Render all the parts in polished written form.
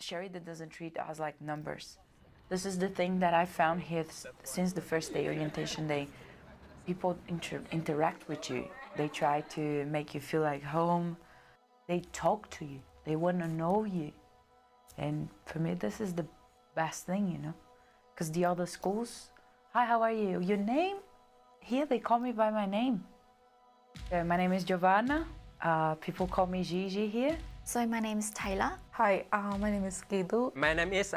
Sheridan doesn't treat us like numbers. This is the thing that I found here since the first day, orientation day. People interact with you. They try to make you feel like home. They talk to you. They want to know you. And for me, this is the best thing, you know, because the other schools, hi, how are you? Your name? Here they call me by my name. My name is Giovanna. People call me Gigi here. So my name is Taylor. Hi, my name is Gidu. My name is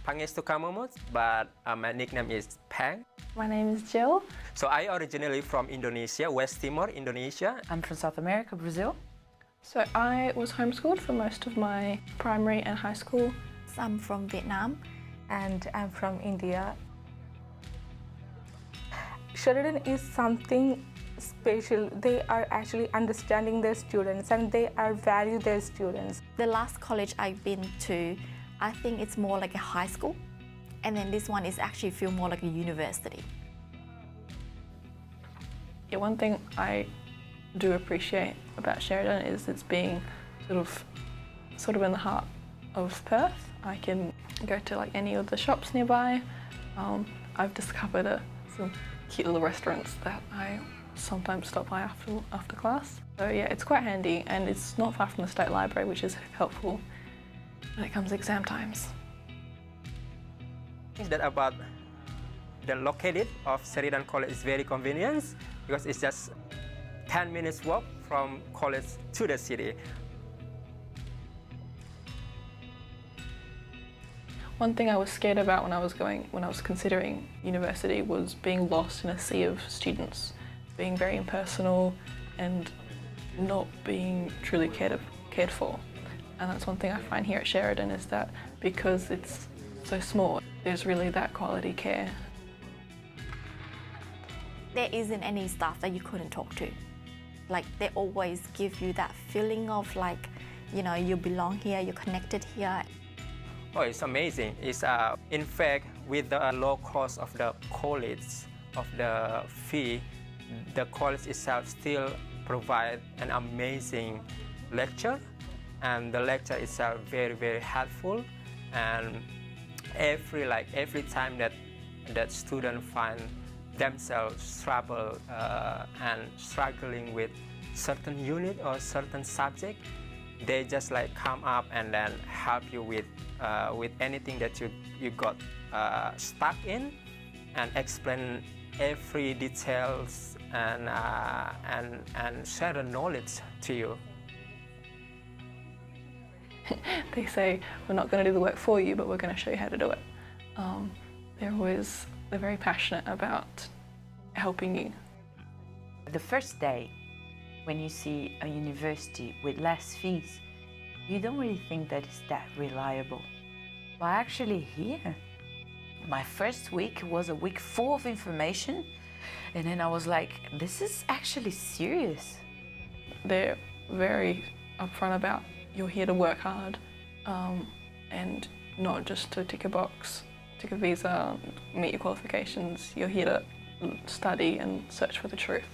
Pangestu Kamumut, but my nickname is Pang. My name is Jill. So I originally from Indonesia, West Timor, Indonesia. I'm from South America, Brazil. So I was homeschooled for most of my primary and high school. So I'm from Vietnam. And I'm from India. Sheridan is something special. They are actually understanding their students and they are value their students. The last college I've been to, I think it's more like a high school. And then this one is actually feel more like a university. Yeah, one thing I do appreciate about Sheridan is it's being sort of in the heart of Perth. I can go to like any of the shops nearby. I've discovered some cute little restaurants that I sometimes stop by after class. So yeah, it's quite handy and it's not far from the State Library, which is helpful when it comes to exam times. Is that about the located of Sheridan College is very convenient because it's just 10 minutes walk from college to the city. One thing I was scared about when I was considering university was being lost in a sea of students, being very impersonal and not being truly cared for. And that's one thing I find here at Sheridan is that because it's so small, there's really that quality care. There isn't any staff that you couldn't talk to. Like they always give you that feeling of like, you know, you belong here, you're connected here. Oh, it's amazing. It's in fact, with the low cost of the college, of the fee, the college itself still provides an amazing lecture, and the lecture itself very, very helpful. And every time that student find themselves trouble and struggling with certain unit or certain subject, they just like come up and then help you with anything that you got stuck in, and explain every details and share the knowledge to you. They say, we're not going to do the work for you, but we're going to show you how to do it. They're very passionate about helping you. The first day, when you see a university with less fees, you don't really think that it's that reliable. But actually here, my first week was a week full of information, and then I was like, this is actually serious. They're very upfront about you're here to work hard and not just to tick a box, tick a visa, meet your qualifications. You're here to study and search for the truth.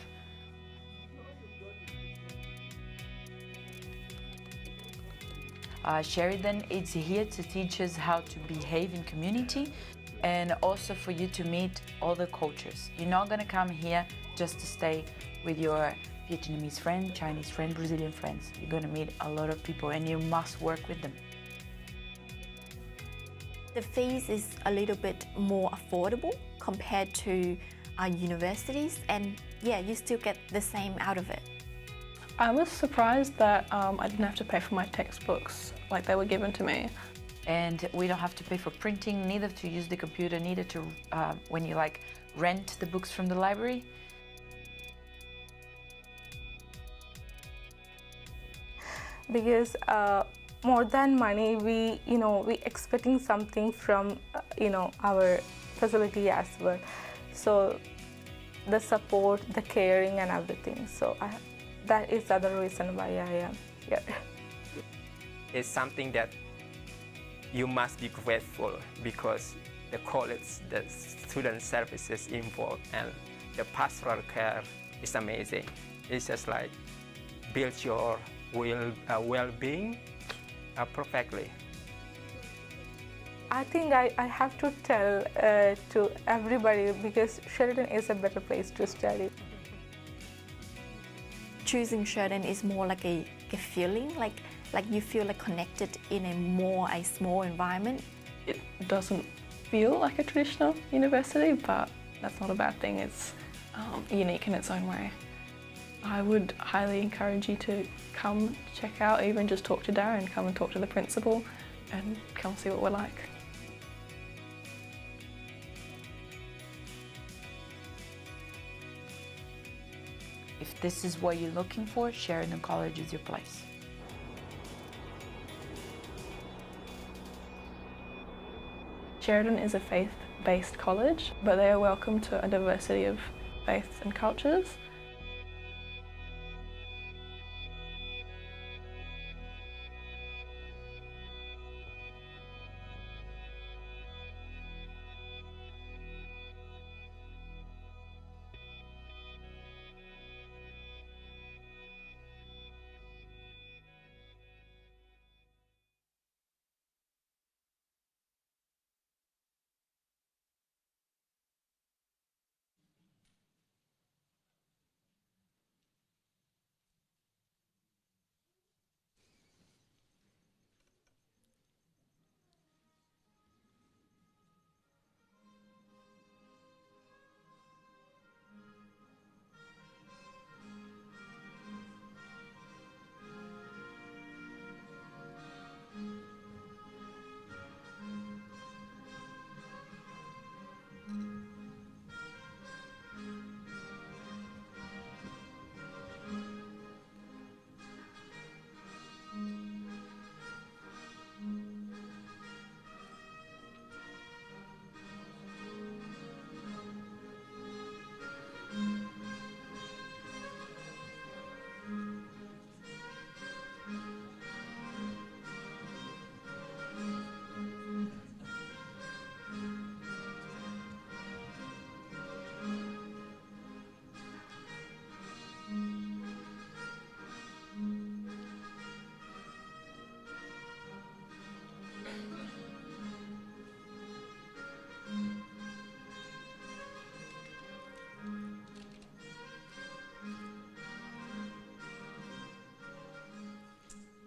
Sheridan is here to teach us how to behave in community and also for you to meet other cultures. You're not going to come here just to stay with your Vietnamese friend, Chinese friend, Brazilian friends. You're going to meet a lot of people and you must work with them. The fees is a little bit more affordable compared to our universities, and yeah, you still get the same out of it. I was surprised that I didn't have to pay for my textbooks, like they were given to me. And we don't have to pay for printing, neither to use the computer, neither to, when you like rent the books from the library. Because more than money, we expecting something from our facility as well. So the support, the caring, and everything. So that is the other reason why I am here. It's something that you must be grateful because the college, the student services involved, and the pastoral care is amazing. It's just like build your well-being perfectly. I think I have to tell to everybody, because Sheridan is a better place to study. Choosing Sheridan is more like a feeling, like you feel like connected in a small environment. It doesn't feel like a traditional university, but that's not a bad thing. It's unique in its own way. I would highly encourage you to come check out, even just talk to Darren, come and talk to the principal and come see what we're like. If this is what you're looking for, Sheridan College is your place. Sheridan is a faith-based college, but they are welcome to a diversity of faiths and cultures.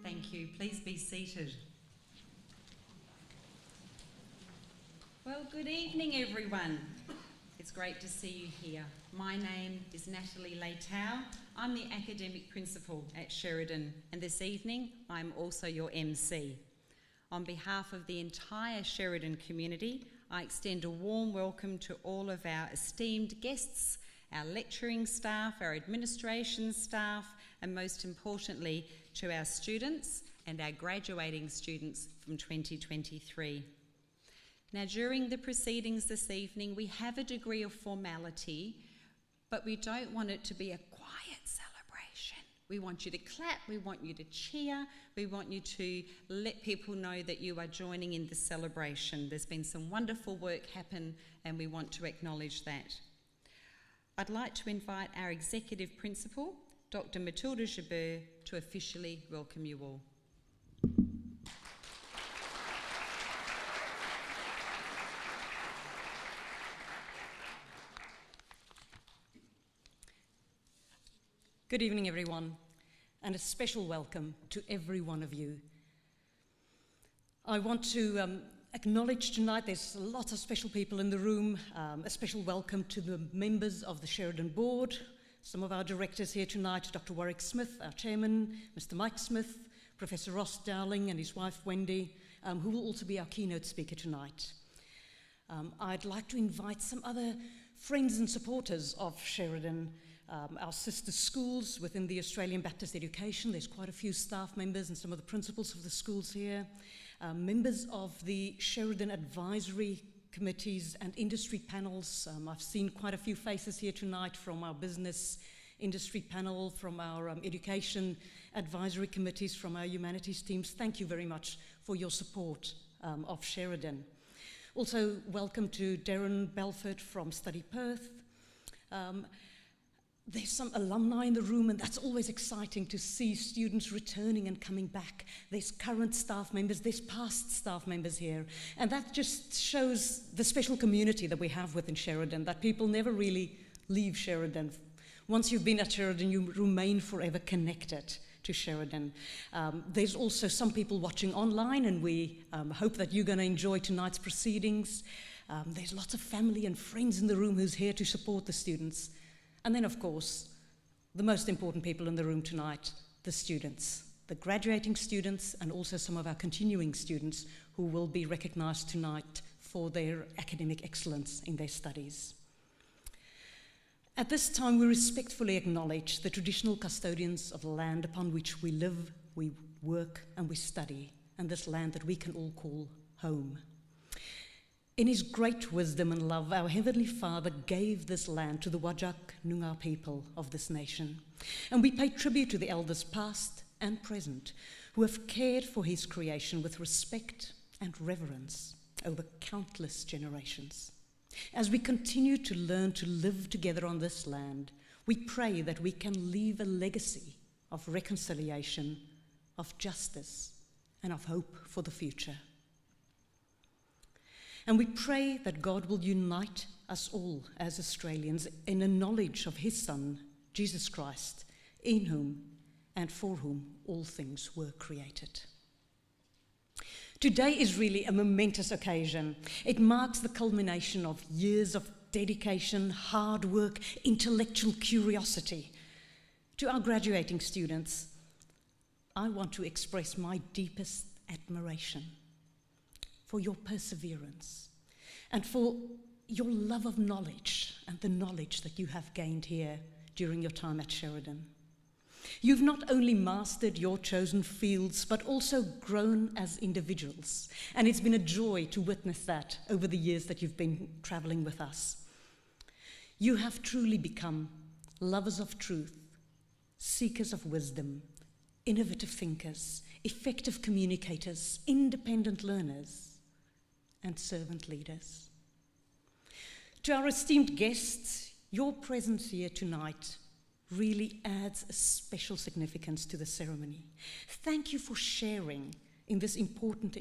Thank you. Please be seated. Well, good evening, everyone. It's great to see you here. My name is Natalie Leitao. I'm the academic principal at Sheridan, and this evening I'm also your MC. On behalf of the entire Sheridan community, I extend a warm welcome to all of our esteemed guests, our lecturing staff, our administration staff, and most importantly, to our students and our graduating students from 2023. Now, during the proceedings this evening, we have a degree of formality, but we don't want it to be a quiet celebration. We want you to clap, we want you to cheer, we want you to let people know that you are joining in the celebration. There's been some wonderful work happen, and we want to acknowledge that. I'd like to invite our Executive Principal, Dr. Matilda Jabeur, to officially welcome you all. Good evening, everyone, and a special welcome to every one of you. I want to acknowledge tonight there's lots of special people in the room. A special welcome to the members of the Sheridan Board, some of our directors here tonight, Dr. Warwick Smith, our chairman, Mr. Mike Smith, Professor Ross Dowling and his wife Wendy, who will also be our keynote speaker tonight. I'd like to invite some other friends and supporters of Sheridan, our sister schools within the Australian Baptist Education. There's quite a few staff members and some of the principals of the schools here. Members of the Sheridan Advisory Committees and industry panels. I've seen quite a few faces here tonight from our business industry panel, from our education advisory committees, from our humanities teams. Thank you very much for your support of Sheridan. Also, welcome to Darren Belford from Study Perth. There's some alumni in the room, and that's always exciting to see students returning and coming back. There's current staff members, there's past staff members here. And that just shows the special community that we have within Sheridan, that people never really leave Sheridan. Once you've been at Sheridan, you remain forever connected to Sheridan. There's also some people watching online, and we hope that you're going to enjoy tonight's proceedings. There's lots of family and friends in the room who's here to support the students. And then, of course, the most important people in the room tonight, the students, the graduating students, and also some of our continuing students who will be recognized tonight for their academic excellence in their studies. At this time, we respectfully acknowledge the traditional custodians of the land upon which we live, we work, and we study, and this land that we can all call home. In his great wisdom and love, our Heavenly Father gave this land to the Whadjuk Noongar people of this nation. And we pay tribute to the elders past and present who have cared for his creation with respect and reverence over countless generations. As we continue to learn to live together on this land, we pray that we can leave a legacy of reconciliation, of justice, and of hope for the future. And we pray that God will unite us all as Australians in a knowledge of his Son, Jesus Christ, in whom and for whom all things were created. Today is really a momentous occasion. It marks the culmination of years of dedication, hard work, intellectual curiosity. To our graduating students, I want to express my deepest admiration for your perseverance and for your love of knowledge and the knowledge that you have gained here during your time at Sheridan. You've not only mastered your chosen fields, but also grown as individuals. And it's been a joy to witness that over the years that you've been traveling with us. You have truly become lovers of truth, seekers of wisdom, innovative thinkers, effective communicators, independent learners, and servant leaders. To our esteemed guests, your presence here tonight really adds a special significance to the ceremony. Thank you for sharing in this important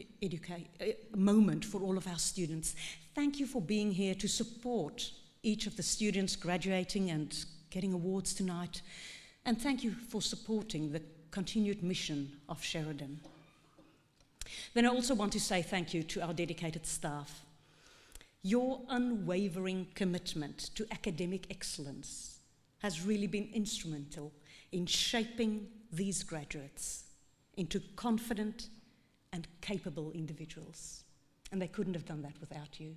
moment for all of our students. Thank you for being here to support each of the students graduating and getting awards tonight. And thank you for supporting the continued mission of Sheridan. Then I also want to say thank you to our dedicated staff. Your unwavering commitment to academic excellence has really been instrumental in shaping these graduates into confident and capable individuals. And they couldn't have done that without you.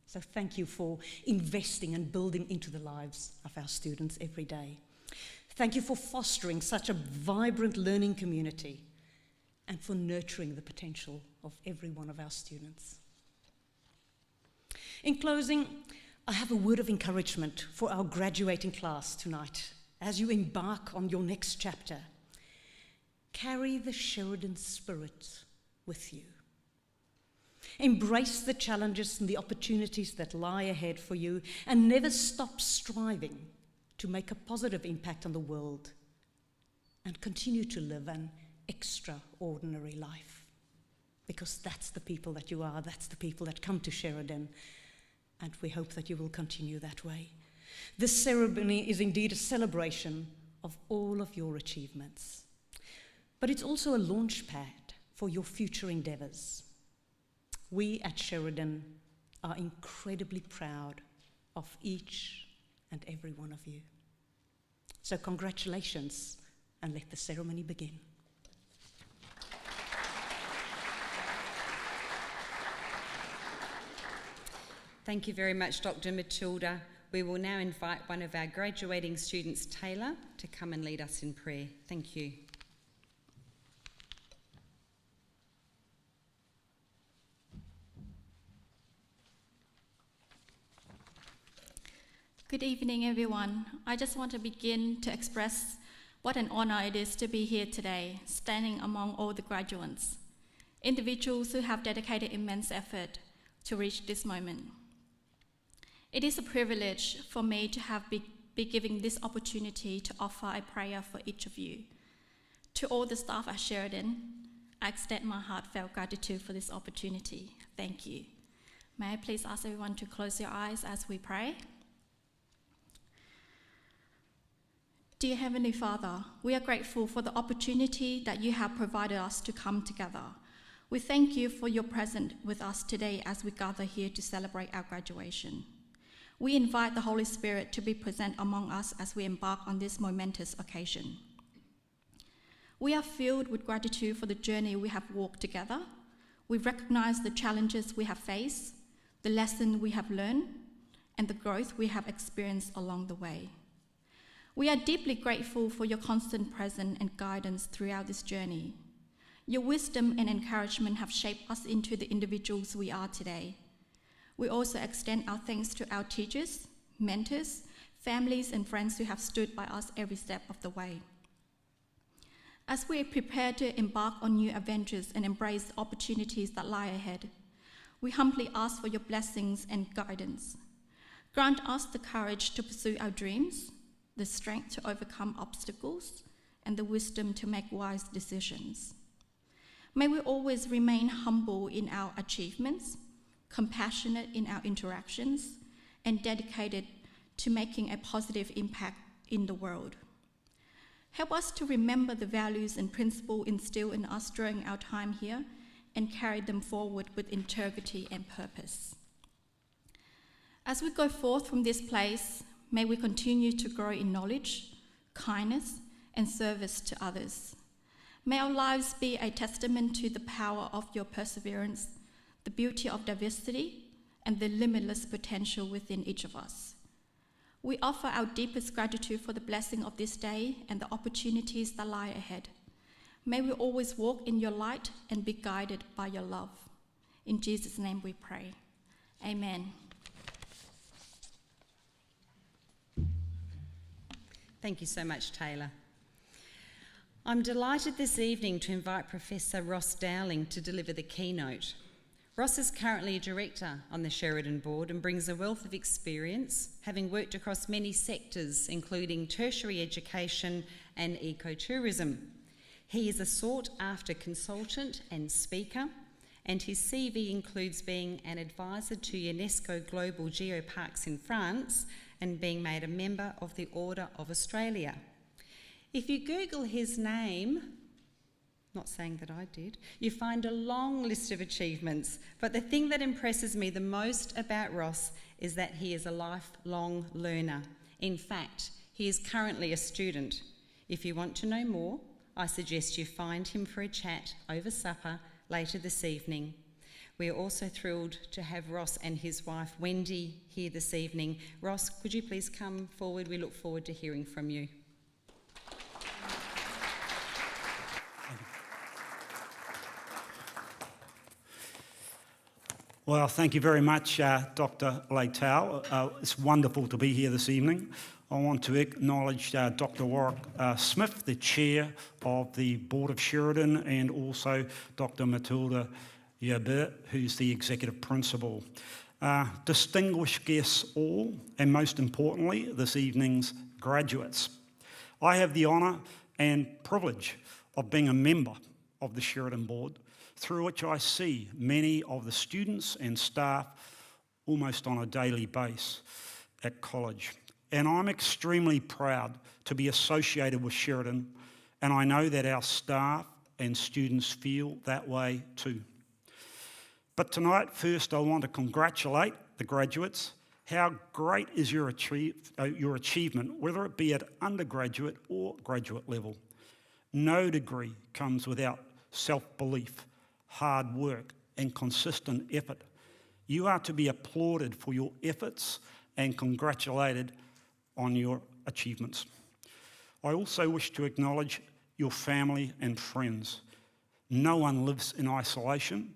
So thank you for investing and building into the lives of our students every day. Thank you for fostering such a vibrant learning community and for nurturing the potential of every one of our students. In closing, I have a word of encouragement for our graduating class tonight as you embark on your next chapter. Carry the Sheridan spirit with you. Embrace the challenges and the opportunities that lie ahead for you, and never stop striving to make a positive impact on the world and continue to live an extraordinary life. Because that's the people that you are, that's the people that come to Sheridan, and we hope that you will continue that way. This ceremony is indeed a celebration of all of your achievements, but it's also a launch pad for your future endeavours. We at Sheridan are incredibly proud of each and every one of you. So congratulations, and let the ceremony begin. Thank you very much, Dr. Matilda. We will now invite one of our graduating students, Taylor, to come and lead us in prayer. Thank you. Good evening, everyone. I just want to begin to express what an honor it is to be here today, standing among all the graduates, individuals who have dedicated immense effort to reach this moment. It is a privilege for me to have be given this opportunity to offer a prayer for each of you. To all the staff at Sheridan, I extend my heartfelt gratitude for this opportunity. Thank you. May I please ask everyone to close your eyes as we pray? Dear Heavenly Father, we are grateful for the opportunity that you have provided us to come together. We thank you for your presence with us today as we gather here to celebrate our graduation. We invite the Holy Spirit to be present among us as we embark on this momentous occasion. We are filled with gratitude for the journey we have walked together. We recognize the challenges we have faced, the lessons we have learned, and the growth we have experienced along the way. We are deeply grateful for your constant presence and guidance throughout this journey. Your wisdom and encouragement have shaped us into the individuals we are today. We also extend our thanks to our teachers, mentors, families, and friends who have stood by us every step of the way. As we prepare to embark on new adventures and embrace the opportunities that lie ahead, we humbly ask for your blessings and guidance. Grant us the courage to pursue our dreams, the strength to overcome obstacles, and the wisdom to make wise decisions. May we always remain humble in our achievements, compassionate in our interactions, and dedicated to making a positive impact in the world. Help us to remember the values and principles instilled in us during our time here and carry them forward with integrity and purpose. As we go forth from this place, may we continue to grow in knowledge, kindness, and service to others. May our lives be a testament to the power of your perseverance, the beauty of diversity, and the limitless potential within each of us. We offer our deepest gratitude for the blessing of this day and the opportunities that lie ahead. May we always walk in your light and be guided by your love. In Jesus' name we pray. Amen. Thank you so much, Taylor. I'm delighted this evening to invite Professor Ross Dowling to deliver the keynote. Ross is currently a director on the Sheridan board and brings a wealth of experience, having worked across many sectors, including tertiary education and ecotourism. He is a sought-after consultant and speaker, and his CV includes being an advisor to UNESCO Global Geoparks in France and being made a member of the Order of Australia. If you Google his name, not saying that I did, you find a long list of achievements, but the thing that impresses me the most about Ross is that he is a lifelong learner. In fact, he is currently a student. If you want to know more, I suggest you find him for a chat over supper later this evening. We are also thrilled to have Ross and his wife Wendy here this evening. Ross, could you please come forward? We look forward to hearing from you. Well, thank you very much, Dr. Leitao. It's wonderful to be here this evening. I want to acknowledge Dr. Warwick Smith, the chair of the Board of Sheridan, and also Dr. Matilda Yabir, who's the executive principal. Distinguished guests all, and most importantly, this evening's graduates. I have the honour and privilege of being a member of the Sheridan Board, through which I see many of the students and staff almost on a daily basis at college. And I'm extremely proud to be associated with Sheridan, and I know that our staff and students feel that way too. But tonight, first I want to congratulate the graduates. How great is your achievement, whether it be at undergraduate or graduate level. No degree comes without self-belief, hard work, and consistent effort. You are to be applauded for your efforts and congratulated on your achievements. I also wish to acknowledge your family and friends. No one lives in isolation,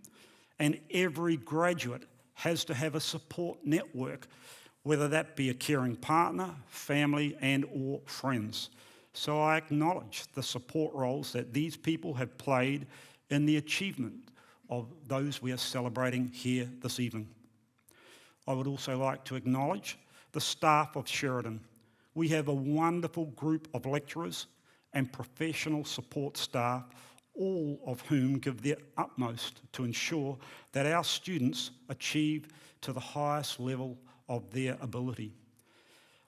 and every graduate has to have a support network, whether that be a caring partner, family, and or friends. So I acknowledge the support roles that these people have played in the achievement of those we are celebrating here this evening. I would also like to acknowledge the staff of Sheridan. We have a wonderful group of lecturers and professional support staff, all of whom give their utmost to ensure that our students achieve to the highest level of their ability.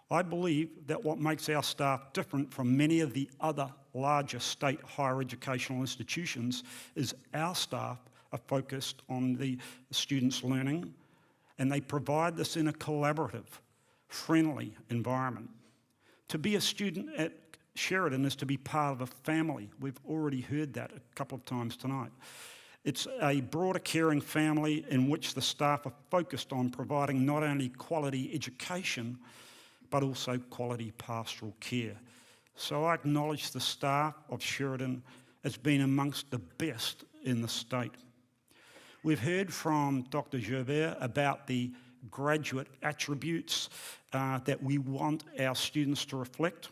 I believe that what makes our staff different from many of the other larger state higher educational institutions is our staff are focused on the students' learning, and they provide this in a collaborative, friendly environment. To be a student at Sheridan is to be part of a family. We've already heard that a couple of times tonight. It's a broader caring family in which the staff are focused on providing not only quality education, but also quality pastoral care. So I acknowledge the staff of Sheridan as being amongst the best in the state. We've heard from Dr. Gerbert about the graduate attributes that we want our students to reflect.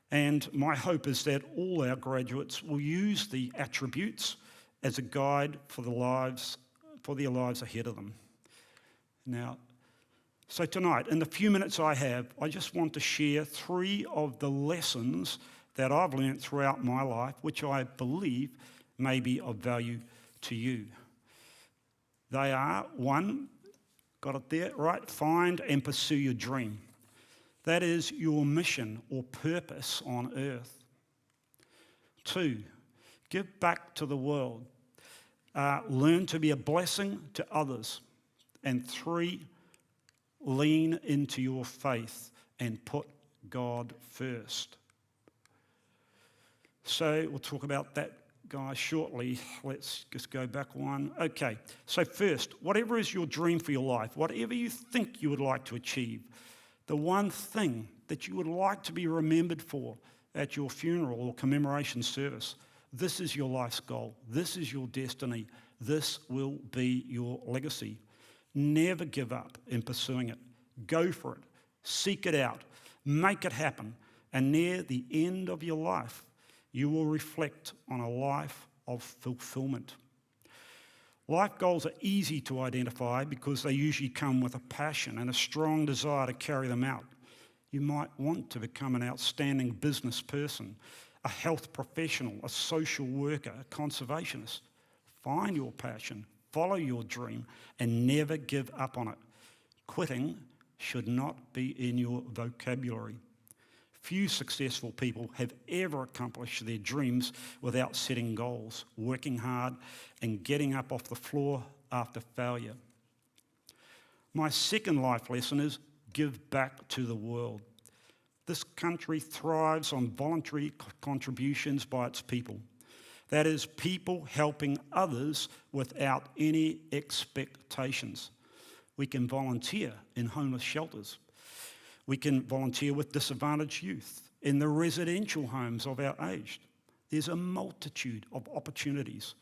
And my hope is that all our graduates will use the attributes as a guide for their lives ahead of them. Now, so tonight, in the few minutes I have, I just want to share 3 of the lessons that I've learned throughout my life, which I believe may be of value to you. They are, 1, got it there, right? Find and pursue your dream. That is your mission or purpose on earth. 2, give back to the world. Learn to be a blessing to others. And 3, lean into your faith and put God first. So we'll talk about that, guys, shortly. Let's just go back one. Okay, so first, whatever is your dream for your life, whatever you think you would like to achieve, the one thing that you would like to be remembered for at your funeral or commemoration service, this is your life's goal. This is your destiny. This will be your legacy. Never give up in pursuing it. Go for it. Seek it out. Make it happen. And near the end of your life, you will reflect on a life of fulfillment. Life goals are easy to identify because they usually come with a passion and a strong desire to carry them out. You might want to become an outstanding business person, a health professional, a social worker, a conservationist. Find your passion, follow your dream, and never give up on it. Quitting should not be in your vocabulary. Few successful people have ever accomplished their dreams without setting goals, working hard, and getting up off the floor after failure. My second life lesson is give back to the world. This country thrives on voluntary contributions by its people. That is, people helping others without any expectations. We can volunteer in homeless shelters. We can volunteer with disadvantaged youth in the residential homes of our aged. There's a multitude of opportunities.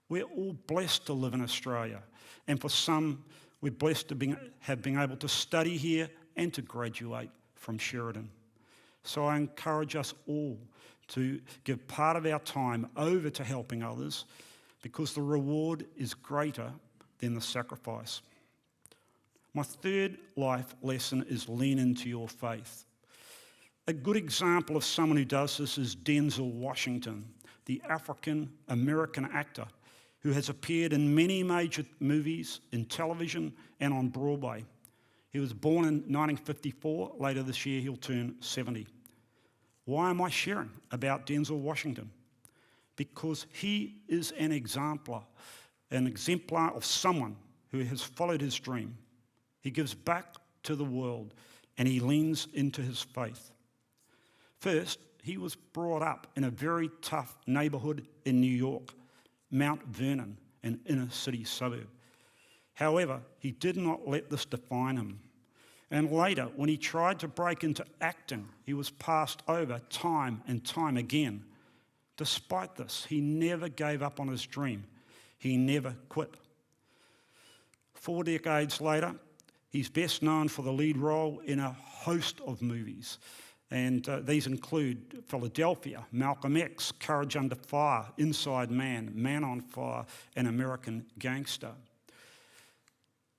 We're all blessed to live in Australia, and for some, we're blessed to have been able to study here and to graduate from Sheridan. So I encourage us all to give part of our time over to helping others because the reward is greater than the sacrifice. My third life lesson is lean into your faith. A good example of someone who does this is Denzel Washington, the African-American actor who has appeared in many major movies, in television and on Broadway. He was born in 1954. Later this year, he'll turn 70. Why am I sharing about Denzel Washington? Because he is an exemplar of someone who has followed his dream. He gives back to the world and he leans into his faith. First, he was brought up in a very tough neighbourhood in New York, Mount Vernon, an inner city suburb. However, he did not let this define him. And later, when he tried to break into acting, he was passed over time and time again. Despite this, he never gave up on his dream. He never quit. 4 decades later, he's best known for the lead role in a host of movies. And these include Philadelphia, Malcolm X, Courage Under Fire, Inside Man, Man on Fire, and American Gangster.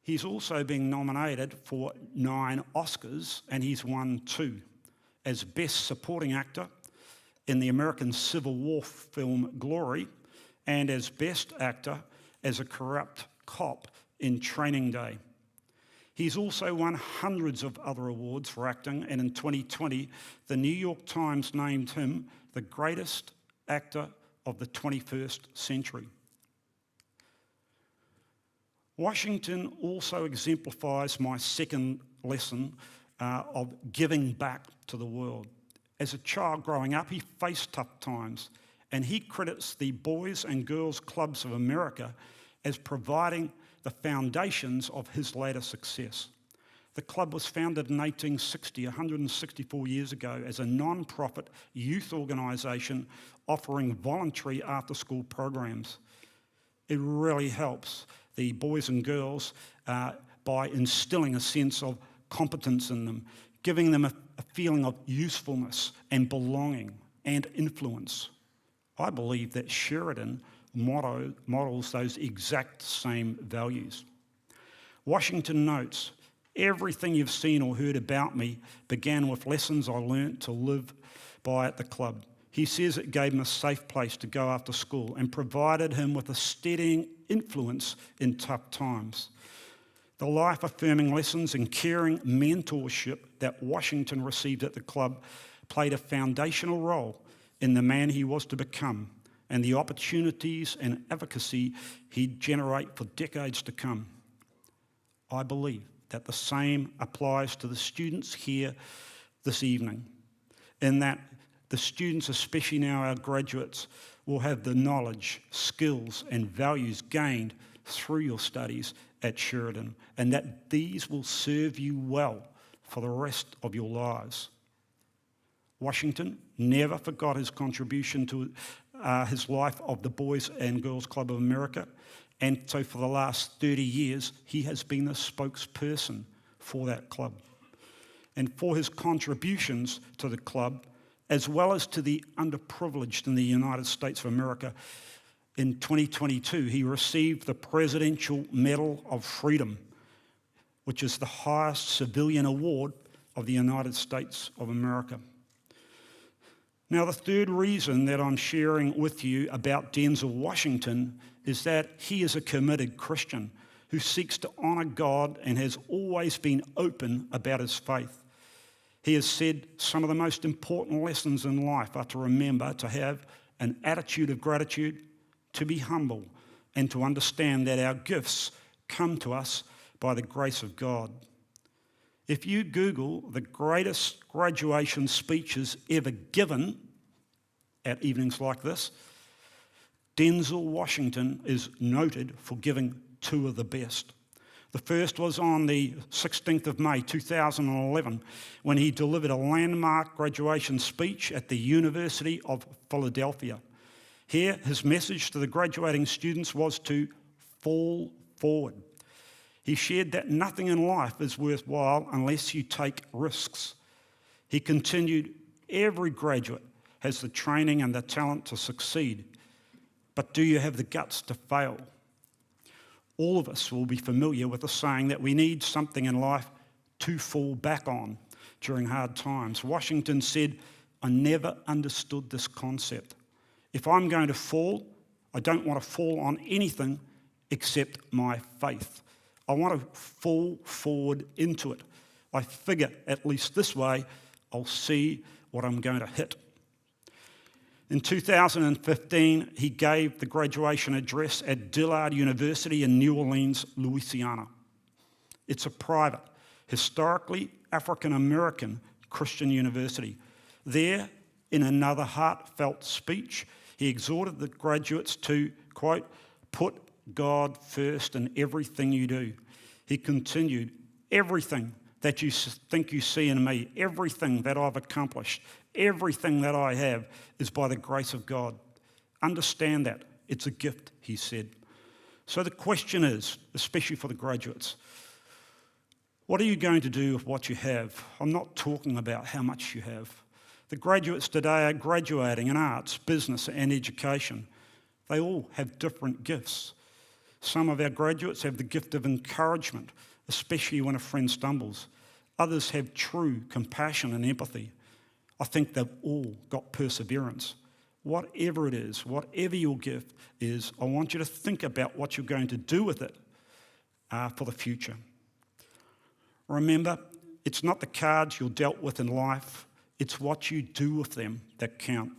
He's also been nominated for 9 Oscars, and he's won 2. as Best Supporting Actor in the American Civil War film Glory, and as Best Actor as a corrupt cop in Training Day. He's also won hundreds of other awards for acting, and in 2020, the New York Times named him the greatest actor of the 21st century. Washington also exemplifies my second lesson of giving back to the world. As a child growing up, he faced tough times, and he credits the Boys and Girls Clubs of America as providing the foundations of his later success. The club was founded in 1860, 164 years ago, as a non-profit youth organisation offering voluntary after-school programs. It really helps the boys and girls by instilling a sense of competence in them, giving them a feeling of usefulness and belonging and influence. I believe that Sheridan models those exact same values. Washington notes, everything you've seen or heard about me began with lessons I learnt to live by at the club. He says it gave him a safe place to go after school and provided him with a steadying influence in tough times. The life-affirming lessons and caring mentorship that Washington received at the club played a foundational role in the man he was to become and the opportunities and advocacy he'd generate for decades to come. I believe that the same applies to the students here this evening, in that the students, especially now our graduates, will have the knowledge, skills and values gained through your studies at Sheridan, and that these will serve you well for the rest of your lives. Washington never forgot his contribution to his life of the Boys and Girls Club of America, and so for the last 30 years he has been the spokesperson for that club. And for his contributions to the club, as well as to the underprivileged in the United States of America, in 2022 he received the Presidential Medal of Freedom, which is the highest civilian award of the United States of America. Now, the third reason that I'm sharing with you about Denzel Washington is that he is a committed Christian who seeks to honour God and has always been open about his faith. He has said some of the most important lessons in life are to remember to have an attitude of gratitude, to be humble, and to understand that our gifts come to us by the grace of God. If you Google the greatest graduation speeches ever given at evenings like this, Denzel Washington is noted for giving two of the best. The first was on the 16th of May 2011 when he delivered a landmark graduation speech at the University of Philadelphia. Here, his message to the graduating students was to fall forward. He shared that nothing in life is worthwhile unless you take risks. He continued, every graduate has the training and the talent to succeed, but do you have the guts to fail? All of us will be familiar with the saying that we need something in life to fall back on during hard times. Washington said, I never understood this concept. If I'm going to fall, I don't want to fall on anything except my faith. I want to fall forward into it. I figure, at least this way, I'll see what I'm going to hit. In 2015, he gave the graduation address at Dillard University in New Orleans, Louisiana. It's a private, historically African-American Christian university. There, in another heartfelt speech, he exhorted the graduates to, quote, put God first in everything you do. He continued, everything that you think you see in me, everything that I've accomplished, everything that I have is by the grace of God. Understand that. It's a gift, he said. So the question is, especially for the graduates, what are you going to do with what you have? I'm not talking about how much you have. The graduates today are graduating in arts, business, and education. They all have different gifts. Some of our graduates have the gift of encouragement, especially when a friend stumbles. Others have true compassion and empathy. I think they've all got perseverance. Whatever it is, whatever your gift is, I want you to think about what you're going to do with it for the future. Remember, it's not the cards you're dealt with in life, it's what you do with them that count.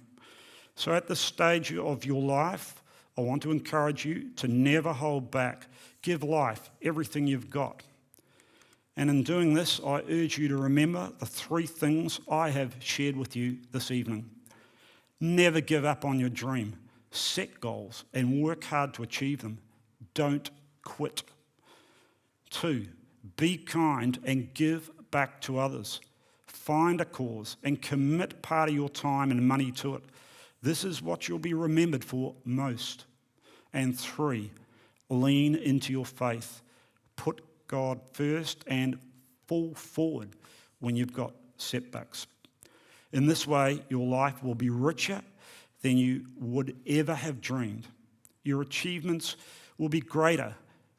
So at this stage of your life, I want to encourage you to never hold back. Give life everything you've got. And in doing this, I urge you to remember the 3 things I have shared with you this evening. Never give up on your dream. Set goals and work hard to achieve them. Don't quit. 2, be kind and give back to others. Find a cause and commit part of your time and money to it. This is what you'll be remembered for most. And 3, lean into your faith. Put God first and fall forward when you've got setbacks. In this way, your life will be richer than you would ever have dreamed. Your achievements will be greater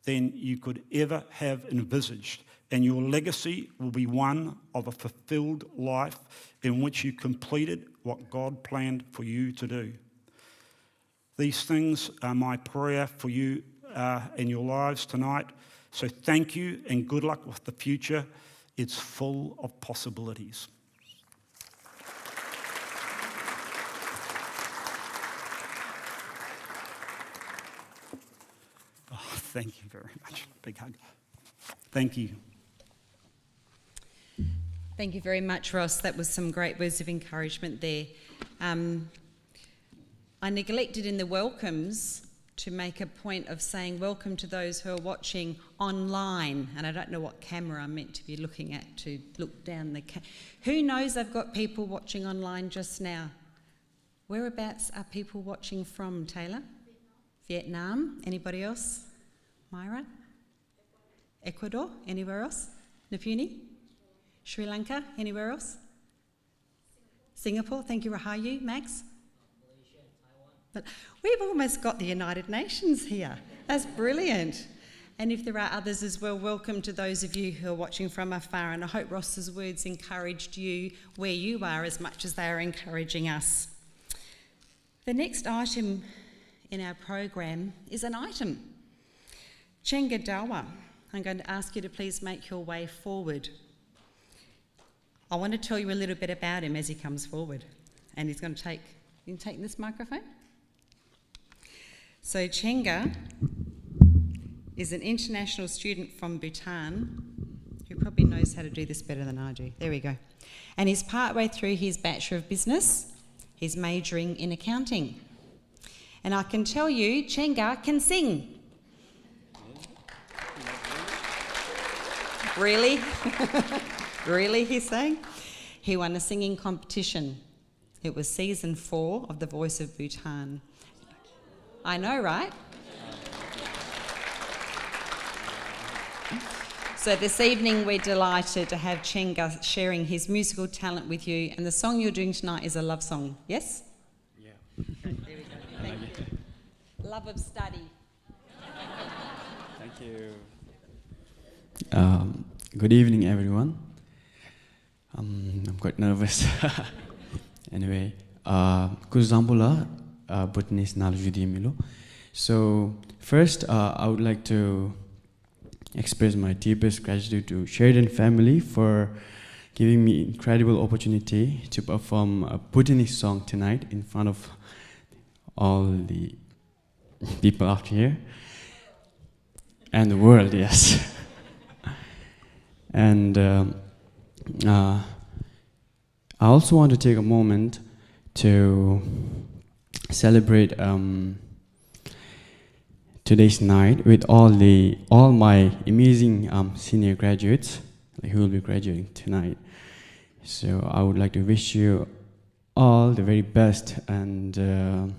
than you could ever have envisaged, and your legacy will be one of a fulfilled life in which you completed what God planned for you to do. These things are my prayer for you in your lives tonight. So thank you and good luck with the future. It's full of possibilities. Oh, thank you very much. Big hug. Thank you. Thank you very much, Ross. That was some great words of encouragement there. I neglected in the welcomes to make a point of saying welcome to those who are watching online. And I don't know what camera I'm meant to be looking at to look down the Who knows I've got people watching online just now? Whereabouts are people watching from, Taylor? Vietnam. Anybody else? Myra? Ecuador? Anywhere else? Napuni? Sri Lanka? Anywhere else? Singapore. Thank you, Rahayu. Max? But we've almost got the United Nations here. That's brilliant. And if there are others as well, welcome to those of you who are watching from afar. And I hope Ross's words encouraged you where you are as much as they are encouraging us. The next item in our program is an item. Chenga Dawa. I'm going to ask you to please make your way forward. I want to tell you a little bit about him as he comes forward. And he's going to take... You can take this microphone. So Chenga is an international student from Bhutan who probably knows how to do this better than I do. There we go. And he's partway through his Bachelor of Business. He's majoring in accounting. And I can tell you, Chenga can sing. Really? Really, he's saying? He won a singing competition. It was season 4 of The Voice of Bhutan. I know, right? So this evening we're delighted to have Chenga sharing his musical talent with you, and the song you're doing tonight is a love song, yes? Yeah. There we go. Thank you. Love of study. Thank you. Good evening, everyone. I'm quite nervous. Anyway, Kuzambula, Bhutanese Naljudi Milo. So first, I would like to express my deepest gratitude to Sheridan family for giving me incredible opportunity to perform a Bhutanese song tonight in front of all the people out here and the world, yes. And I also want to take a moment to celebrate today's night with all my amazing senior graduates who will be graduating tonight. So I would like to wish you all the very best, and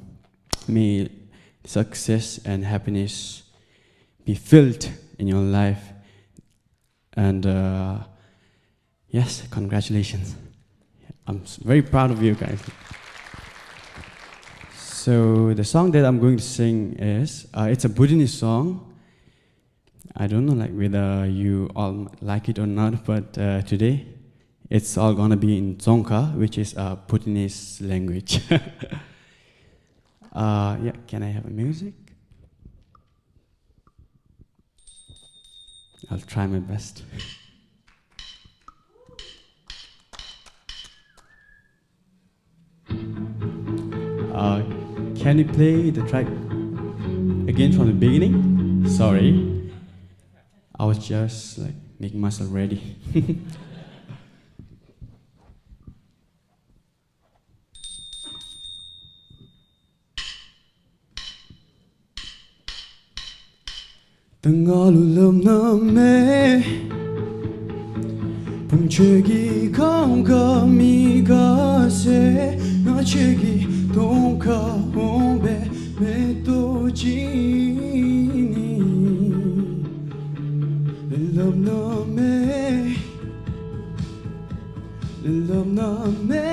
may success and happiness be filled in your life. And yes, congratulations. I'm very proud of you guys. So the song that I'm going to sing is, it's a Bhutanese song. I don't know whether you all like it or not, but today It's all gonna be in Dzongkha, which is a Bhutanese language. Yeah, can I have a music? I'll try my best. Can you play the track again from the beginning? Sorry, I was just like making myself ready. Punchegi kaunga miga se nachegi donka ombe meto jini lamna me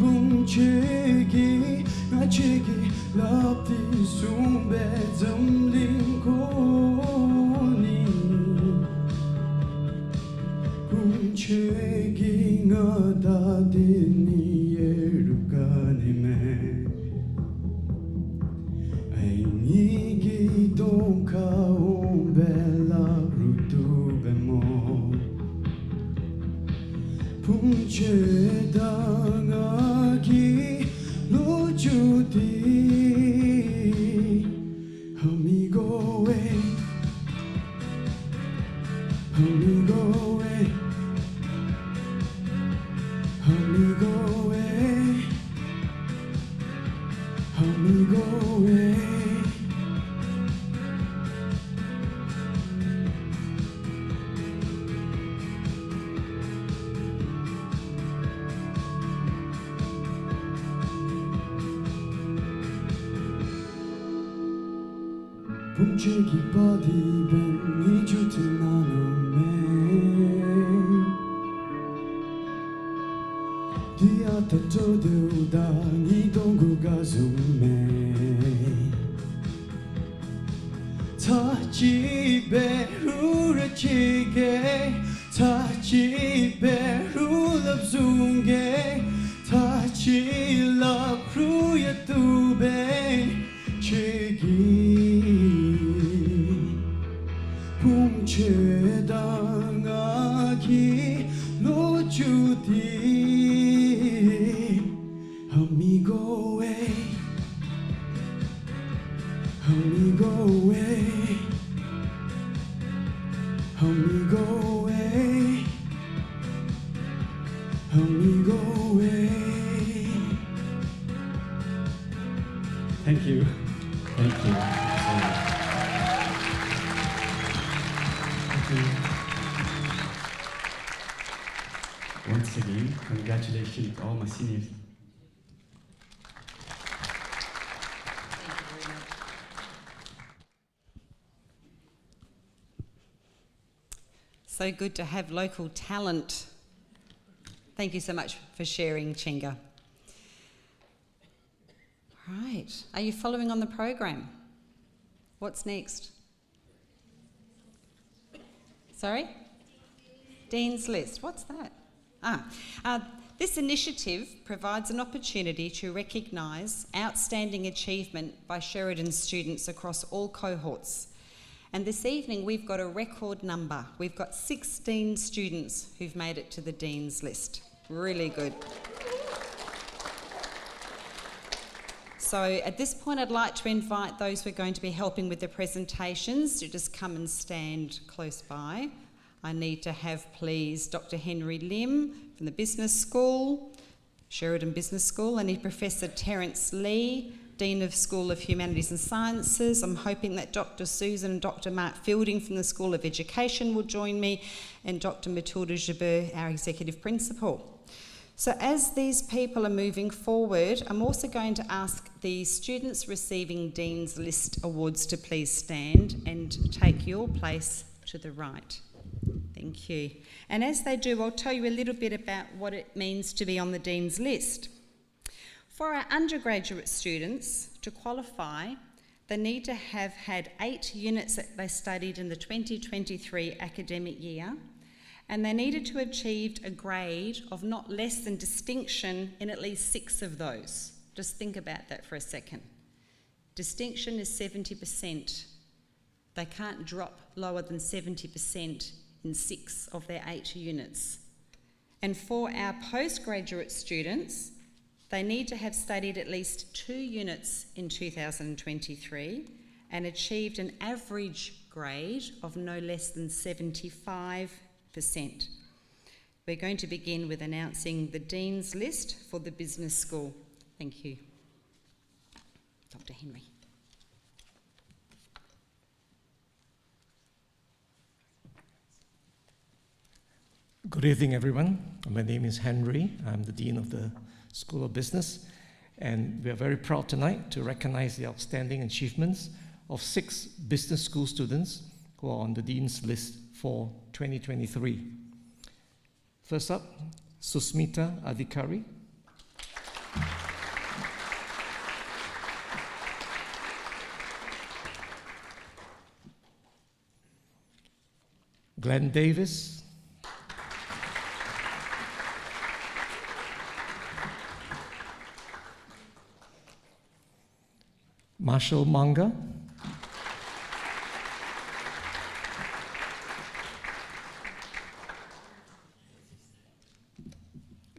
punchegi nachegi lapti sumbe zamling koni punchegi ngada dini erukani me ainigi donka ombela rutu bemo punche dangagi lojudi amigo way amigo way amigo way amigo way punchegi body ben nijutinano me diata todo da ni dongu gazume tachi beru rachige tachi beru labzunge tachi labru yatube chegi punche dangagi lojudi amigo way amigo way amigo way amigo way. Thank you. Thank you. Thank you. Once again, congratulations to all my seniors. So good to have local talent. Thank you so much for sharing, Chenga. Right, are you following on the program? What's next? Sorry? Dean's List, what's that? This initiative provides an opportunity to recognise outstanding achievement by Sheridan students across all cohorts. And this evening we've got a record number. We've got 16 students who've made it to the Dean's List. Really good. So at this point I'd like to invite those who are going to be helping with the presentations to just come and stand close by. I need to have please Dr. Henry Lim from the Business School, Sheridan Business School. I need Professor Terence Lee, Dean of School of Humanities and Sciences. I'm hoping that Dr. Susan and Dr. Mark Fielding from the School of Education will join me, and Dr. Matilda Jabeur, our Executive Principal. So as these people are moving forward, I'm also going to ask the students receiving Dean's List awards to please stand and take your place to the right. Thank you. And as they do, I'll tell you a little bit about what it means to be on the Dean's List. For our undergraduate students, to qualify, they need to have had 8 units that they studied in the 2023 academic year, and they needed to have achieved a grade of not less than distinction in at least 6 of those. Just think about that for a second. Distinction is 70%. They can't drop lower than 70% in 6 of their 8 units. And for our postgraduate students, they need to have studied at least 2 units in 2023 and achieved an average grade of no less than 75%. We're going to begin with announcing the Dean's List for the Business School. Thank you. Dr. Henry. Good evening, everyone. My name is Henry. I'm the Dean of the School of Business, and we are very proud tonight to recognize the outstanding achievements of 6 business school students who are on the Dean's List for 2023. First up, Susmita Adhikari. Glenn Davis. Marshall Manga.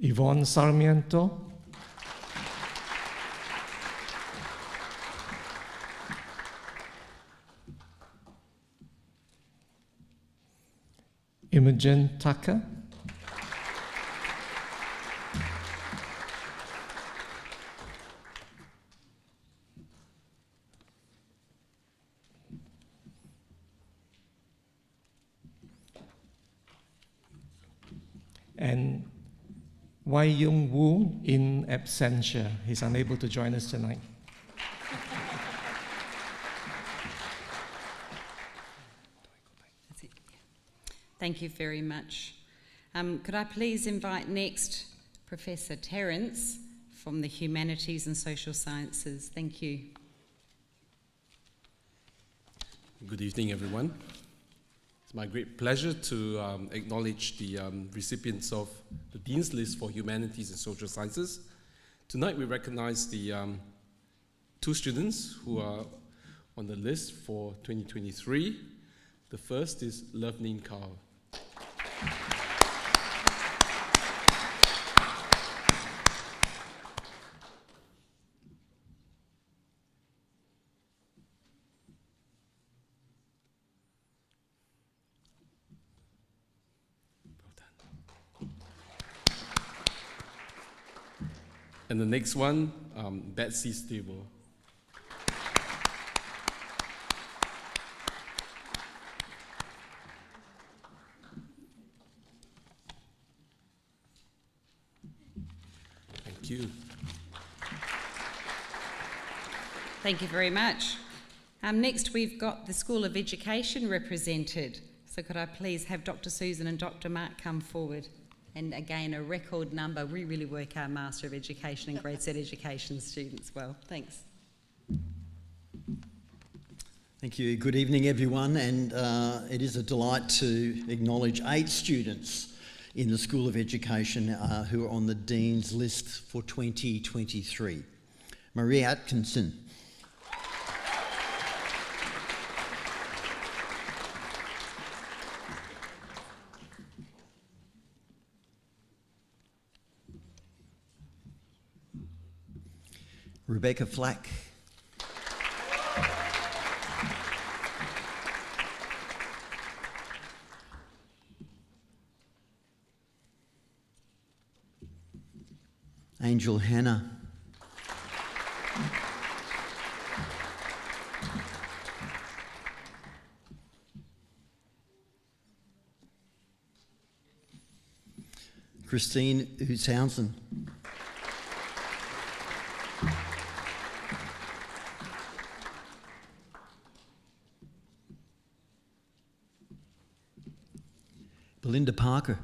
Yvonne Sarmiento. Imogen Tucker. And Wai Yung Woo in absentia. He's unable to join us tonight. That's it. Thank you very much. Could I please invite next Professor Terence from the Humanities and Social Sciences. Thank you. Good evening, everyone. It's my great pleasure to acknowledge the recipients of the Dean's List for Humanities and Social Sciences. Tonight we recognize the 2 students who are on the list for 2023. The first is Lovenin Kaur. And the next one, Betsy Stable. Thank you. Thank you very much. Next, we've got the School of Education represented. So could I please have Dr. Susan and Dr. Mark come forward? And again, a record number. We really work our Master of Education and Grade Set Education students well. Thanks. Thank you. Good evening, everyone. And it is a delight to acknowledge 8 students in the School of Education who are on the Dean's List for 2023. Marie Atkinson. Rebecca Flack. Angel Hannah. Christine Utshausen. Belinda Parker.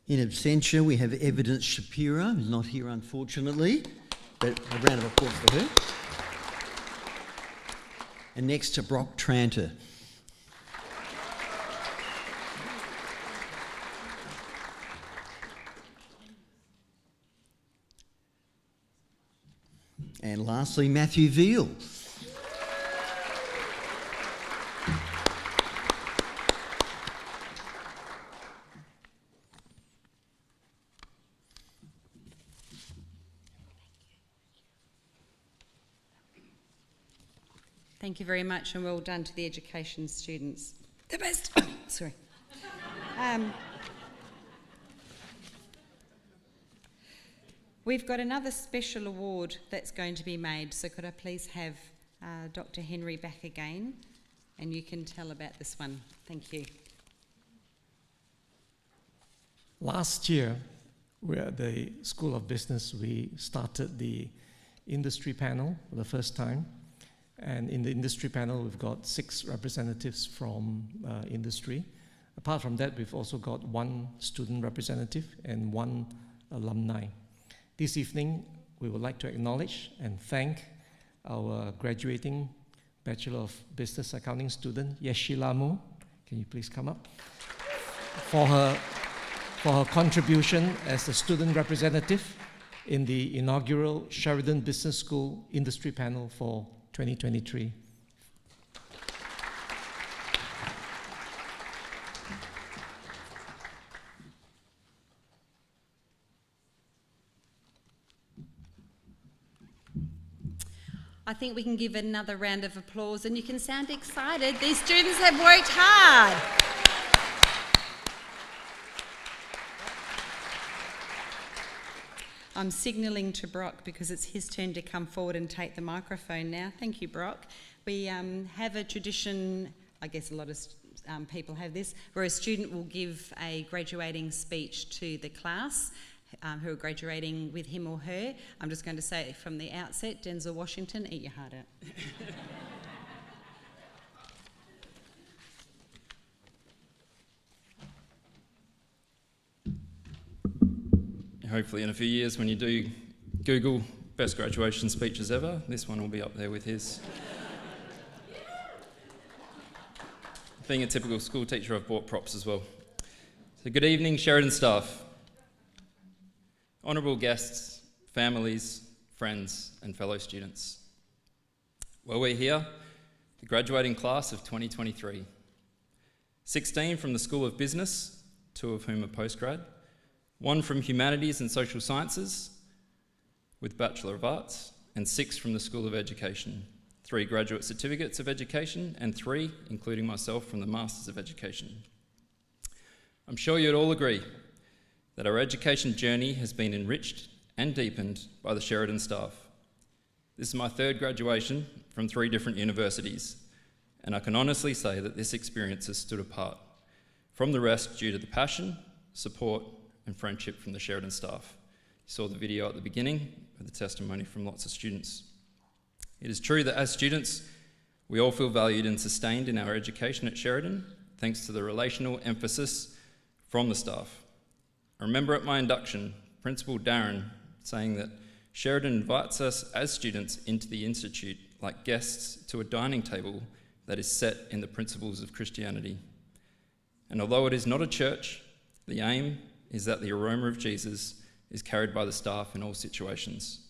In absentia, we have Evidence Shapiro, who's not here unfortunately, but a round of applause for her. And next to Brock Tranter. And lastly, Matthew Veal. Thank you very much, and well done to the education students. The best. Sorry. We've got another special award that's going to be made, so could I please have Dr. Henry back again, and you can tell about this one. Thank you. Last year, we at the School of Business, we started the industry panel for the first time. And in the industry panel, we've got 6 representatives from industry. Apart from that, we've also got 1 student representative and 1 alumni. This evening, we would like to acknowledge and thank our graduating Bachelor of Business Accounting student, Yeshi Lamu. Can you please come up? For her contribution as a student representative in the inaugural Sheridan Business School industry panel for 2023. I think we can give it another round of applause, and you can sound excited. These students have worked hard. I'm signalling to Brock because it's his turn to come forward and take the microphone now. Thank you, Brock. We have a tradition, I guess a lot of people have this, where a student will give a graduating speech to the class who are graduating with him or her. I'm just going to say it from the outset, Denzel Washington, eat your heart out. Hopefully in a few years when you do Google best graduation speeches ever, this one will be up there with his. Being a typical school teacher, I've bought props as well. So good evening, Sheridan staff, honourable guests, families, friends and fellow students. Well, we're here, the graduating class of 2023. 16 from the School of Business, 2 of whom are postgrad, 1 from Humanities and Social Sciences with Bachelor of Arts, and 6 from the School of Education, 3 graduate certificates of education, and 3, including myself, from the Masters of Education. I'm sure you'd all agree that our education journey has been enriched and deepened by the Sheridan staff. This is my 3rd graduation from 3 different universities, and I can honestly say that this experience has stood apart from the rest due to the passion, support, and friendship from the Sheridan staff. You saw the video at the beginning of the testimony from lots of students. It is true that as students, we all feel valued and sustained in our education at Sheridan, thanks to the relational emphasis from the staff. I remember at my induction, Principal Darren saying that Sheridan invites us as students into the institute like guests to a dining table that is set in the principles of Christianity. And although it is not a church, the aim is that the aroma of Jesus is carried by the staff in all situations.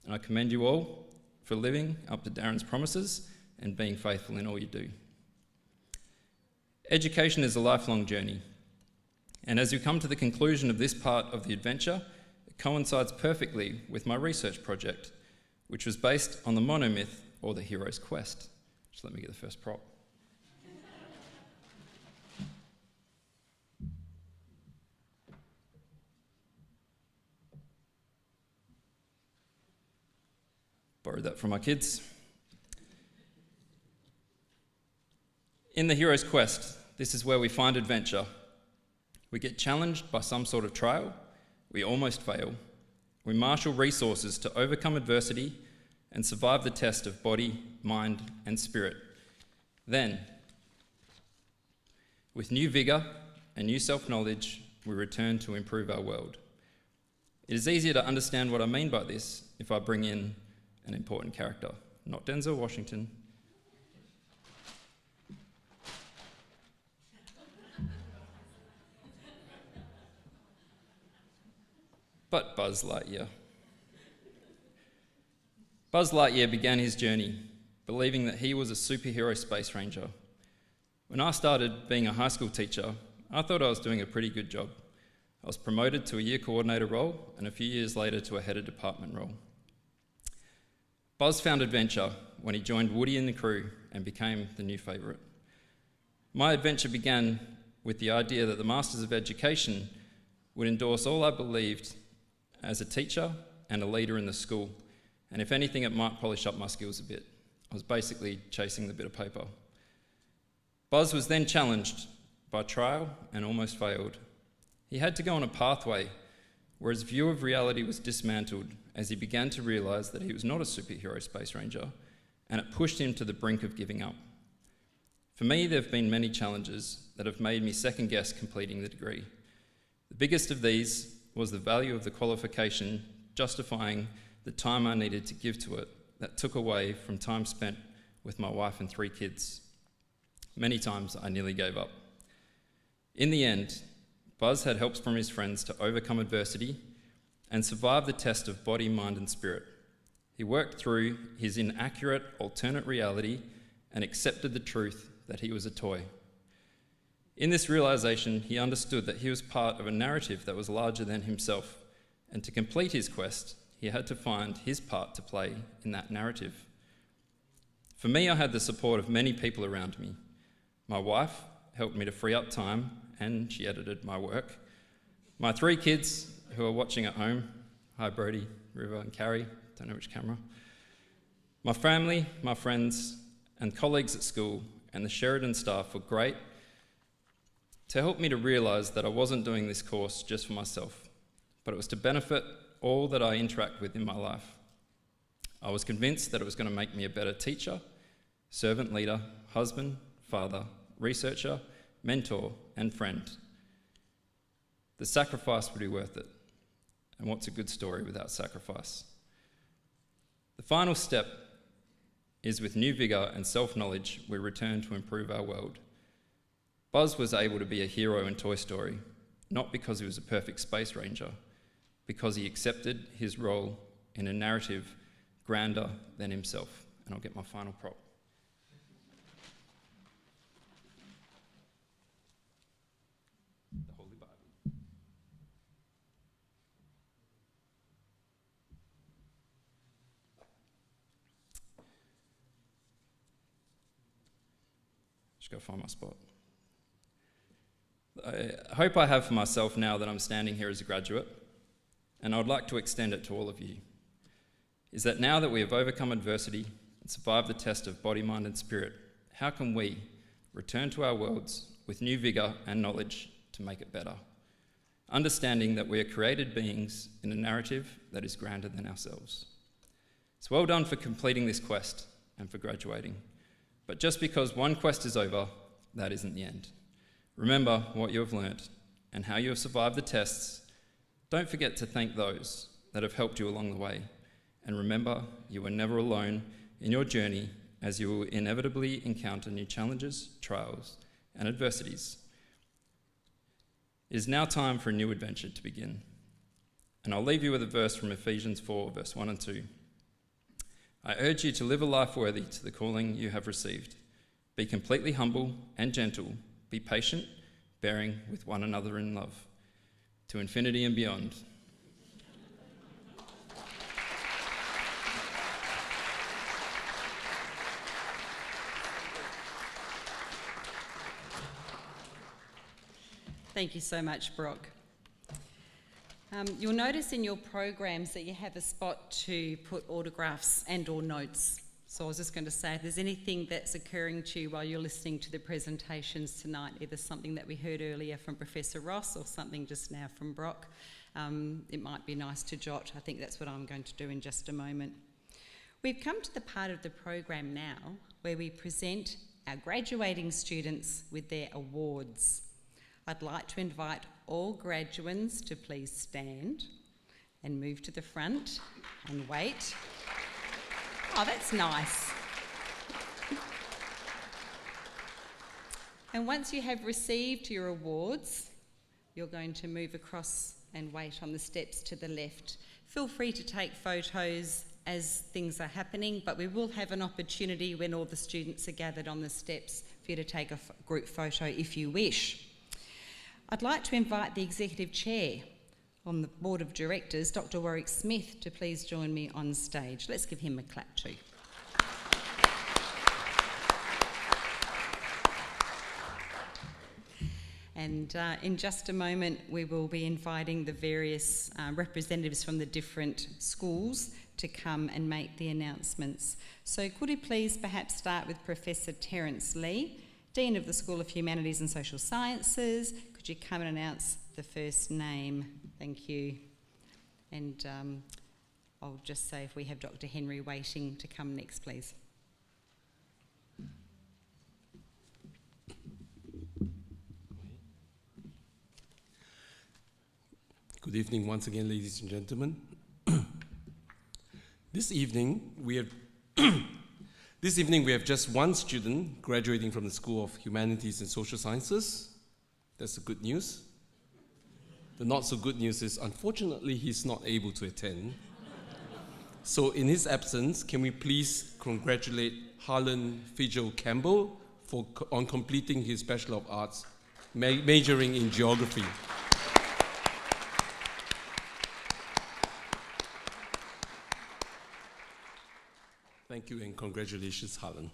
And I commend you all for living up to Darren's promises and being faithful in all you do. Education is a lifelong journey. And as you come to the conclusion of this part of the adventure, it coincides perfectly with my research project, which was based on the monomyth or the hero's quest. Just let me get the first prop. Borrowed that from my kids. In the hero's quest, this is where we find adventure. We get challenged by some sort of trial, we almost fail. We marshal resources to overcome adversity and survive the test of body, mind, and spirit. Then, with new vigour and new self-knowledge, we return to improve our world. It is easier to understand what I mean by this if I bring in an important character, not Denzel Washington, but Buzz Lightyear. Buzz Lightyear began his journey believing that he was a superhero space ranger. When I started being a high school teacher, I thought I was doing a pretty good job. I was promoted to a year coordinator role and a few years later to a head of department role. Buzz found adventure when he joined Woody and the crew and became the new favourite. My adventure began with the idea that the Masters of Education would endorse all I believed as a teacher and a leader in the school, and if anything, it might polish up my skills a bit. I was basically chasing the bit of paper. Buzz was then challenged by trial and almost failed. He had to go on a pathway where his view of reality was dismantled as he began to realise that he was not a superhero space ranger, and it pushed him to the brink of giving up. For me, there have been many challenges that have made me second guess completing the degree. The biggest of these was the value of the qualification justifying the time I needed to give to it that took away from time spent with my wife and 3 kids. Many times I nearly gave up. In the end, Buzz had help from his friends to overcome adversity and survive the test of body, mind and spirit. He worked through his inaccurate alternate reality and accepted the truth that he was a toy. In this realisation, he understood that he was part of a narrative that was larger than himself, and to complete his quest, he had to find his part to play in that narrative. For me, I had the support of many people around me. My wife helped me to free up time, and she edited my work. My 3 kids who are watching at home, hi Brody, River and Carrie, don't know which camera. My family, my friends and colleagues at school and the Sheridan staff were great to help me to realise that I wasn't doing this course just for myself, but it was to benefit all that I interact with in my life. I was convinced that it was going to make me a better teacher, servant leader, husband, father, researcher, mentor, and friend. The sacrifice would be worth it. And what's a good story without sacrifice? The final step is with new vigour and self-knowledge, we return to improve our world. Buzz was able to be a hero in Toy Story, not because he was a perfect space ranger, because he accepted his role in a narrative grander than himself. And I'll get my final prop. The Holy Bible. Just go find my spot. I hope I have for myself now that I'm standing here as a graduate, and I'd like to extend it to all of you, is that now that we have overcome adversity and survived the test of body, mind and spirit, how can we return to our worlds with new vigour and knowledge to make it better, understanding that we are created beings in a narrative that is grander than ourselves. So well done for completing this quest and for graduating. But just because one quest is over, that isn't the end. Remember what you have learnt and how you have survived the tests. Don't forget to thank those that have helped you along the way. And remember, you are never alone in your journey, as you will inevitably encounter new challenges, trials, and adversities. It is now time for a new adventure to begin. And I'll leave you with a verse from Ephesians 4, verse 1 and 2. I urge you to live a life worthy to the calling you have received. Be completely humble and gentle. Be patient, bearing with one another in love. To infinity and beyond. Thank you so much, Brock. You'll notice in your programs that you have a spot to put autographs and or notes. So I was just going to say, if there's anything that's occurring to you while you're listening to the presentations tonight, either something that we heard earlier from Professor Ross or something just now from Brock, it might be nice to jot. I think that's what I'm going to do in just a moment. We've come to the part of the program now where we present our graduating students with their awards. I'd like to invite all graduates to please stand and move to the front and wait. Oh, that's nice. And once you have received your awards, you're going to move across and wait on the steps to the left. Feel free to take photos as things are happening, but we will have an opportunity when all the students are gathered on the steps for you to take a group photo if you wish. I'd like to invite the Executive Chair on the Board of Directors, Dr. Warwick Smith, to please join me on stage. Let's give him a clap too. And in just a moment, we will be inviting the various representatives from the different schools to come and make the announcements. So could we please perhaps start with Professor Terence Lee, Dean of the School of Humanities and Social Sciences. Could you come and announce the first name? Thank you. And I'll just say if we have Dr. Henry waiting to come next, please. Good evening once again, ladies and gentlemen. This evening we have just one student graduating from the School of Humanities and Social Sciences. That's the good news. The not so good news is, unfortunately, he's not able to attend. So in his absence, can we please congratulate Harlan Fidgel Campbell on completing his Bachelor of Arts, majoring in Geography. Thank you and congratulations, Harlan.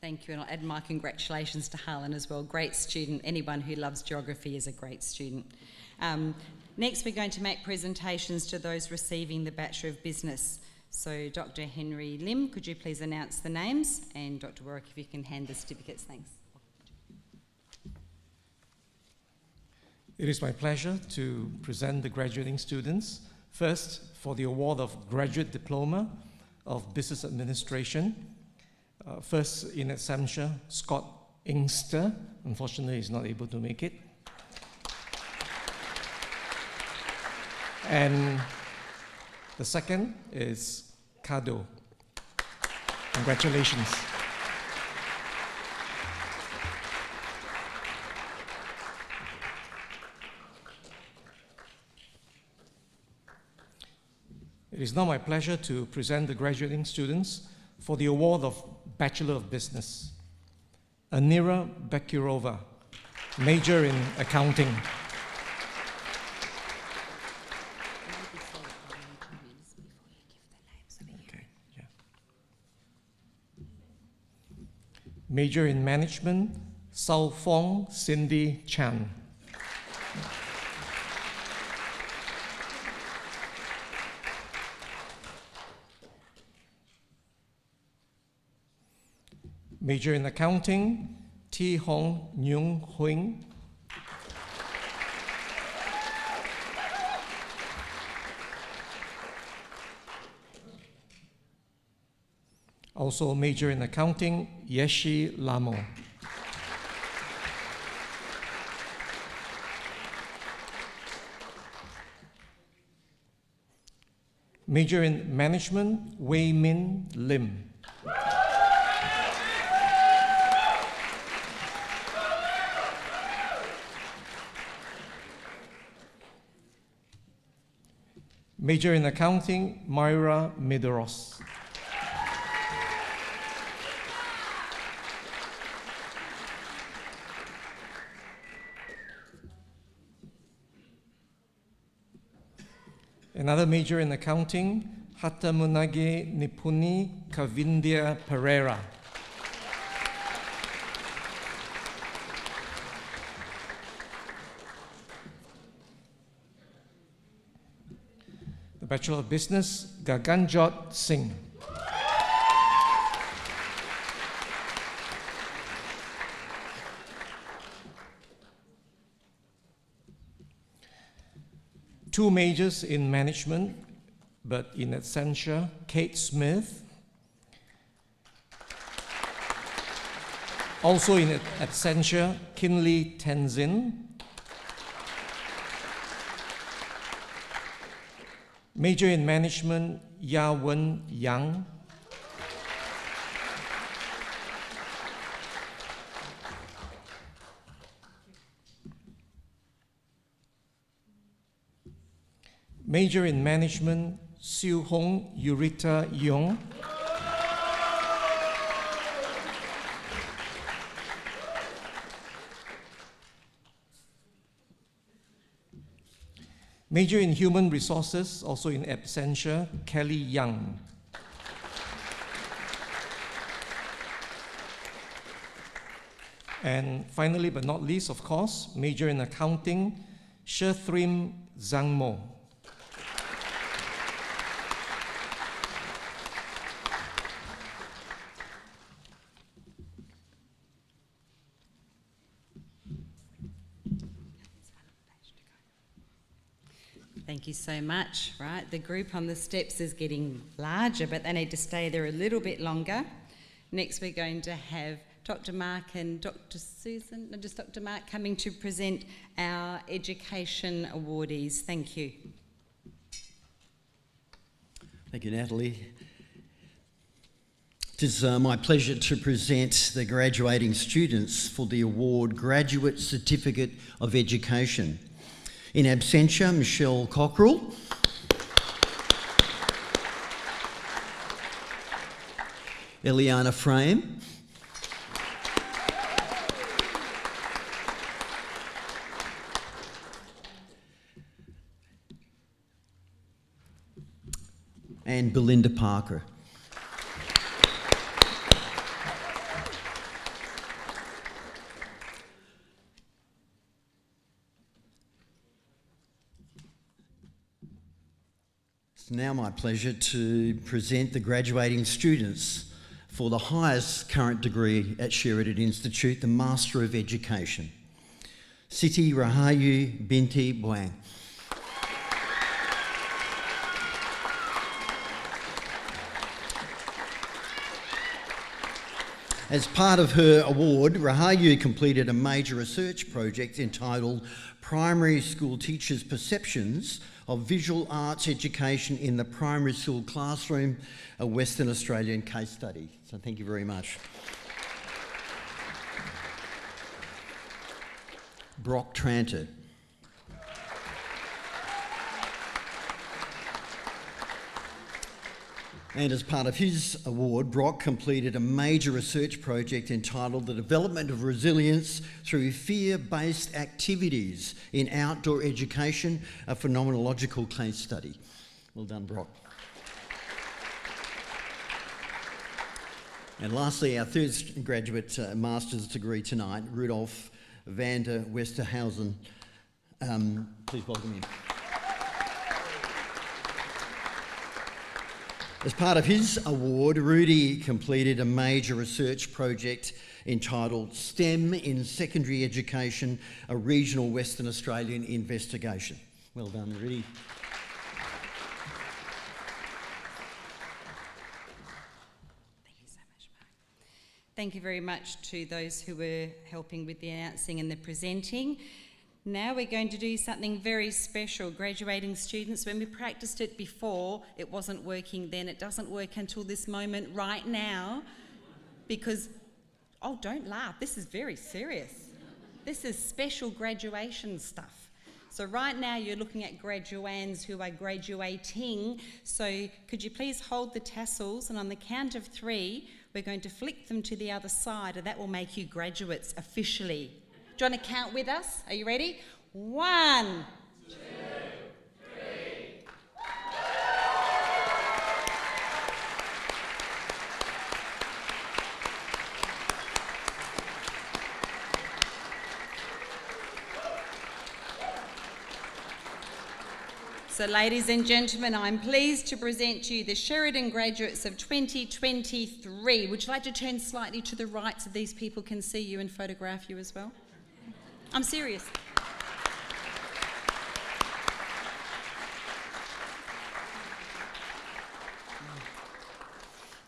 Thank you, and I'll add my congratulations to Harlan as well. Great student. Anyone who loves geography is a great student. Next, we're going to make presentations to those receiving the Bachelor of Business. So, Dr. Henry Lim, could you please announce the names? And Dr. Warwick, if you can hand the certificates, thanks. It is my pleasure to present the graduating students. First, for the award of Graduate Diploma of Business Administration. First in absentia, Scott Inkster. Unfortunately, he's not able to make it. And the second is Kado. Congratulations. It is now my pleasure to present the graduating students for the award of Bachelor of Business. Anira Bekirova, major in accounting. Okay, yeah. Major in management, Sao Fong Cindy Chan. Major in accounting, T. Hong Nyung Huing. Also major in accounting, Yeshi Lamo. Major in management, Wei Min Lim. Major in accounting, Myra Medeiros. Another major in accounting, Hatamunage Nipuni Kavindya Pereira. The Bachelor of Business, Gaganjot Singh. Two majors in management, but in absentia, Kate Smith. Also in absentia, Kinley Tenzin. Major in Management, Ya Wen Yang. Major in Management, Siu Hong Yurita Yong. Major in Human Resources, also in absentia, Kelly Young. And finally, but not least, of course, major in Accounting, Shethrim Zhang Mo. Thank you so much. Right, the group on the steps is getting larger, but they need to stay there a little bit longer. Next, we're going to have Dr. Mark and Dr. Susan, no, just Dr. Mark, coming to present our education awardees. Thank you. Thank you, Natalie. It is my pleasure to present the graduating students for the award Graduate Certificate of Education. In absentia, Michelle Cockrell. Eliana Frame. And Belinda Parker. It's now my pleasure to present the graduating students for the highest current degree at Sheridan Institute, the Master of Education. Siti Rahayu Binti Boang. As part of her award, Rahayu completed a major research project entitled Primary School Teachers' Perceptions of Visual Arts Education in the Primary School Classroom, a Western Australian case study. So thank you very much. Brock Tranter. And as part of his award, Brock completed a major research project entitled The Development of Resilience Through Fear-Based Activities in Outdoor Education, a phenomenological case study. Well done, Brock. And lastly, our third graduate master's degree tonight, Rudolf van der Westerhausen. Please welcome him. As part of his award, Rudy completed a major research project entitled STEM in Secondary Education, a Regional Western Australian Investigation. Well done, Rudy. Thank you so much, Mark. Thank you very much to those who were helping with the announcing and the presenting. Now we're going to do something very special. Graduating students, when we practiced it before, it wasn't working then. It doesn't work until this moment right now because, oh, don't laugh. This is very serious. This is special graduation stuff. So right now you're looking at graduands who are graduating. So could you please hold the tassels, and on the count of 3, we're going to flick them to the other side, and that will make you graduates officially. Do you want to count with us? Are you ready? 1, 2, 3. So, ladies and gentlemen, I'm pleased to present to you the Sheridan graduates of 2023. Would you like to turn slightly to the right so these people can see you and photograph you as well? I'm serious.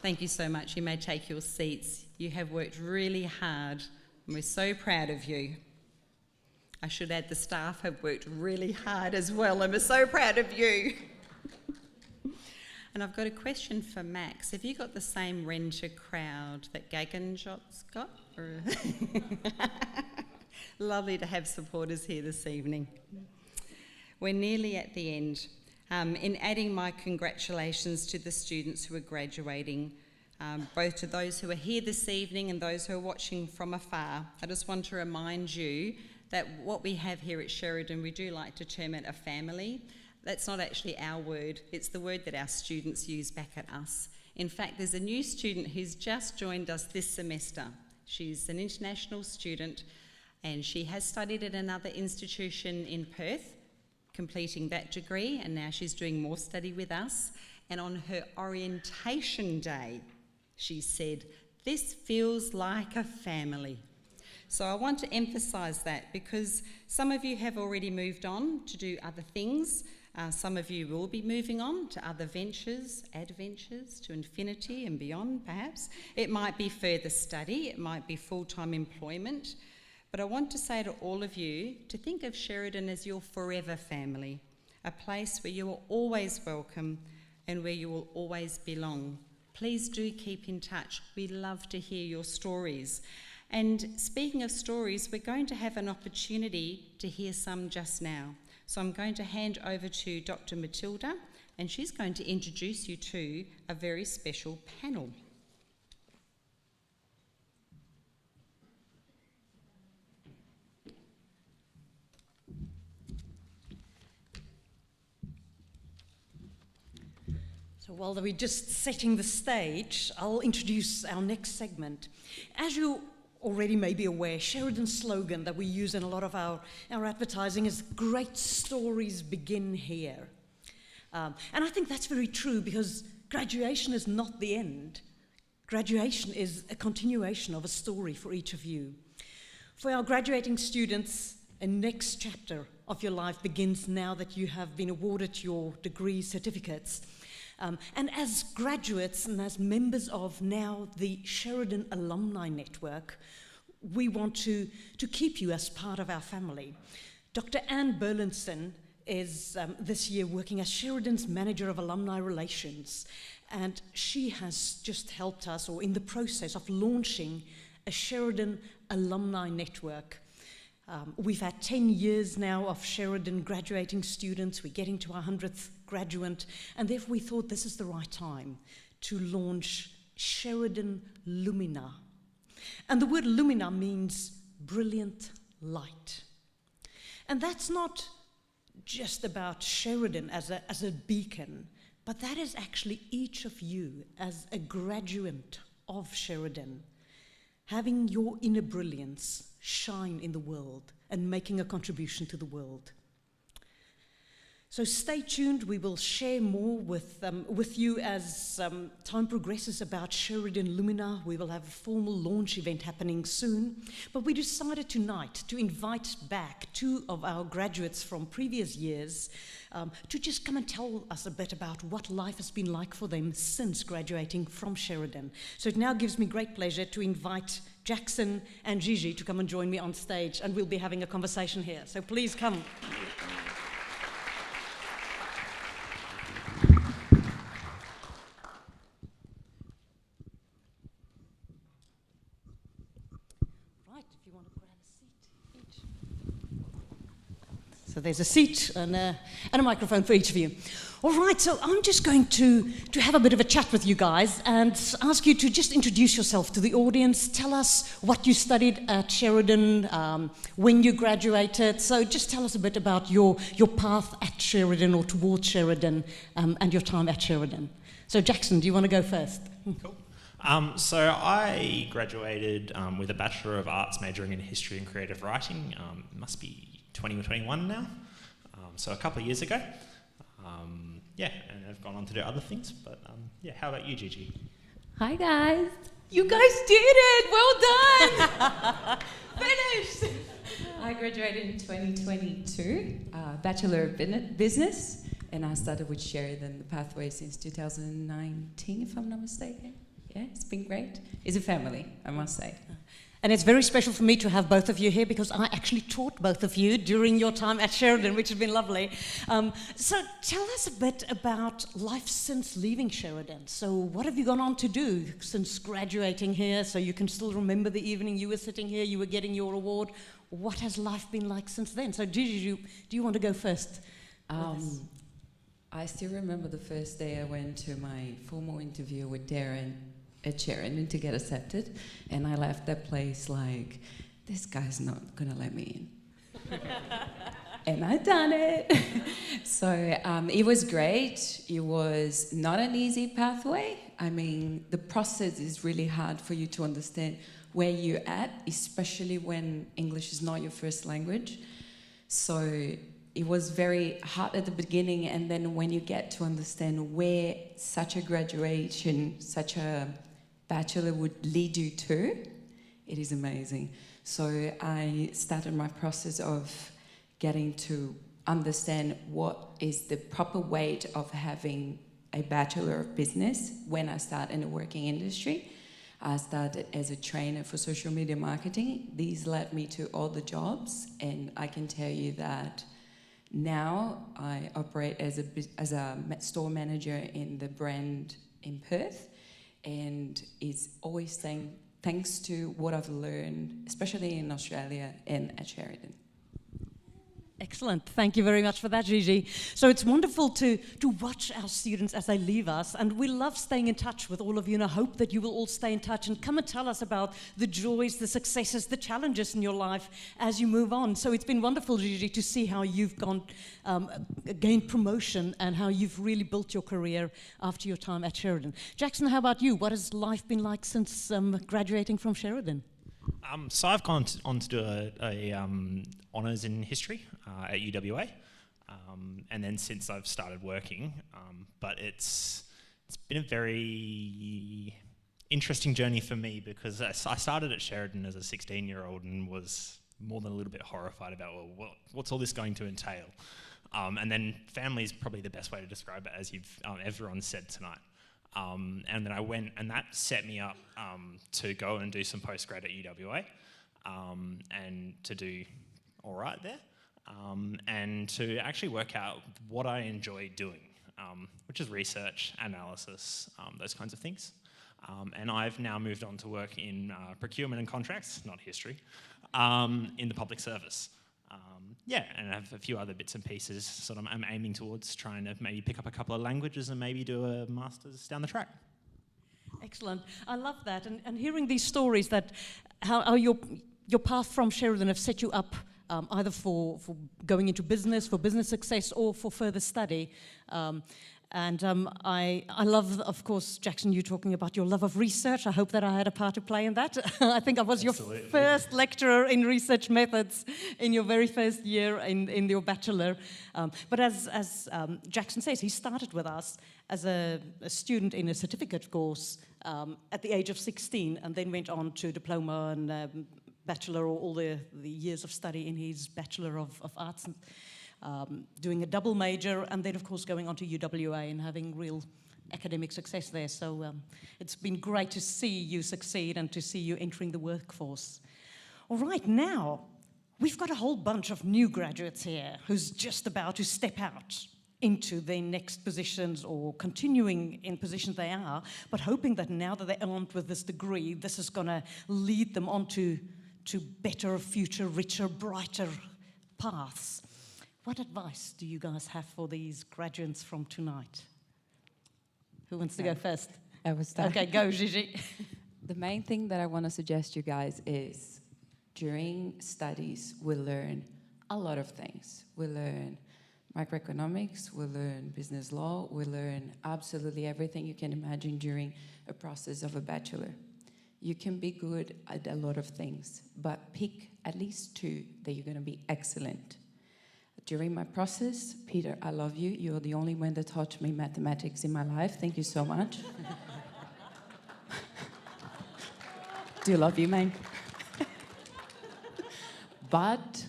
Thank you so much. You may take your seats. You have worked really hard, and we're so proud of you. I should add the staff have worked really hard as well, and we're so proud of you. And I've got a question for Max. Have you got the same renter crowd that Gaganjot's got? Lovely to have supporters here this evening. We're nearly at the end. In adding my congratulations to the students who are graduating, both to those who are here this evening and those who are watching from afar, I just want to remind you that what we have here at Sheridan, we do like to term it a family. That's not actually our word, it's the word that our students use back at us. In fact, there's a new student who's just joined us this semester. She's an international student and she has studied at another institution in Perth, completing that degree, and now she's doing more study with us. And on her orientation day, she said, "This feels like a family." So I want to emphasise that because some of you have already moved on to do other things. Some of you will be moving on to other ventures, adventures, to infinity and beyond perhaps. It might be further study, it might be full-time employment. But I want to say to all of you to think of Sheridan as your forever family, a place where you are always welcome and where you will always belong. Please do keep in touch. We love to hear your stories. And speaking of stories, we're going to have an opportunity to hear some just now. So I'm going to hand over to Dr. Matilda, and she's going to introduce you to a very special panel. So while we're just setting the stage, I'll introduce our next segment. As you already may be aware, Sheridan's slogan that we use in a lot of our advertising is "Great stories begin here." And I think that's very true because graduation is not the end. Graduation is a continuation of a story for each of you. For our graduating students, a next chapter of your life begins now that you have been awarded your degree certificates. And as graduates and as members of now the Sheridan Alumni Network, we want to keep you as part of our family. Dr. Anne Burlinson is this year working as Sheridan's Manager of Alumni Relations, and she has just helped us, or in the process of launching, a Sheridan Alumni Network. We've had 10 years now of Sheridan graduating students. We're getting to our 100th graduate, and therefore we thought this is the right time to launch Sheridan Lumina. And the word Lumina means brilliant light. And that's not just about Sheridan as a beacon, but that is actually each of you as a graduate of Sheridan, having your inner brilliance shine in the world and making a contribution to the world. So stay tuned. We will share more with you as time progresses about Sheridan Lumina. We will have a formal launch event happening soon. But we decided tonight to invite back two of our graduates from previous years to just come and tell us a bit about what life has been like for them since graduating from Sheridan. So it now gives me great pleasure to invite Jackson and Gigi to come and join me on stage, and we'll be having a conversation here. So please come. So there's a seat and a microphone for each of you. All right, so I'm just going to have a bit of a chat with you guys and ask you to just introduce yourself to the audience. Tell us what you studied at Sheridan, when you graduated. So just tell us a bit about your path at Sheridan or towards Sheridan and your time at Sheridan. So Jackson, do you want to go first? Cool. So I graduated with a Bachelor of Arts majoring in History and Creative Writing. Must be 20 or 21 now, so a couple of years ago. Yeah, and I've gone on to do other things, but yeah, how about you, Gigi? Hi guys. You guys did it! Well done! Finished! I graduated in 2022, Bachelor of Business, and I started with Sheridan, the pathway, since 2019, if I'm not mistaken. Yeah, it's been great. It's a family, I must say. And it's very special for me to have both of you here because I actually taught both of you during your time at Sheridan, which has been lovely. So tell us a bit about life since leaving Sheridan. So what have you gone on to do since graduating here? So you can still remember the evening you were sitting here, you were getting your award. What has life been like since then? So Gigi, do you want to go first? I still remember the first day I went to my formal interview with Darren at Sheridan to get accepted, and I left that place like, this guy's not gonna let me in. And I done it. So it was great. It was not an easy pathway. I mean, the process is really hard for you to understand where you're at, especially when English is not your first language. So it was very hard at the beginning, and then when you get to understand where such a graduation, such a bachelor would lead you to, it is amazing. So I started my process of getting to understand what is the proper way of having a Bachelor of Business when I start in the working industry. I started as a trainer for social media marketing. These led me to all the jobs, and I can tell you that now I operate as a store manager in the brand in Perth, and it's always saying thanks to what I've learned, especially in Australia and at Sheridan. Excellent. Thank you very much for that, Gigi. So it's wonderful to watch our students as they leave us, and we love staying in touch with all of you, and I hope that you will all stay in touch and come and tell us about the joys, the successes, the challenges in your life as you move on. So it's been wonderful, Gigi, to see how you've gained promotion and how you've really built your career after your time at Sheridan. Jackson, how about you? What has life been like since graduating from Sheridan? So I've gone on to do a honours in history at UWA, and then since I've started working, but it's been a very interesting journey for me because I started at Sheridan as a 16-year-old and was more than a little bit horrified about, well, what's all this going to entail? And then family is probably the best way to describe it, as everyone said tonight. And then I went, and that set me up to go and do some postgrad at UWA, and to do all right there, and to actually work out what I enjoy doing, which is research, analysis, those kinds of things. And I've now moved on to work in procurement and contracts, not history, in the public service. And I have a few other bits and pieces. Sort of, I'm aiming towards trying to maybe pick up a couple of languages and maybe do a master's down the track. Excellent. I love that. And hearing these stories that how your path from Sheridan have set you up either for going into business, for business success, or for further study. I love, of course, Jackson, you talking about your love of research. I hope that I had a part to play in that. I think I was Absolutely. Your first lecturer in research methods in your very first year in your bachelor. But as Jackson says, he started with us as a student in a certificate course at the age of 16, and then went on to diploma and bachelor, or all the years of study in his Bachelor of Arts, and doing a double major, and then of course going on to UWA and having real academic success there. So it's been great to see you succeed and to see you entering the workforce. All right, now we've got a whole bunch of new graduates here who's just about to step out into their next positions or continuing in positions they are, but hoping that now that they're armed with this degree, this is going to lead them on to better, future, richer, brighter paths. What advice do you guys have for these graduates from tonight? Who wants to go first? I will start. Okay, go, Gigi. The main thing that I want to suggest you guys is during studies, we learn a lot of things. We learn microeconomics, we learn business law, we learn absolutely everything you can imagine during a process of a bachelor. You can be good at a lot of things, but pick at least 2 that you're going to be excellent. During my process, Peter, I love you. You're the only one that taught me mathematics in my life. Thank you so much. Do love you, man. But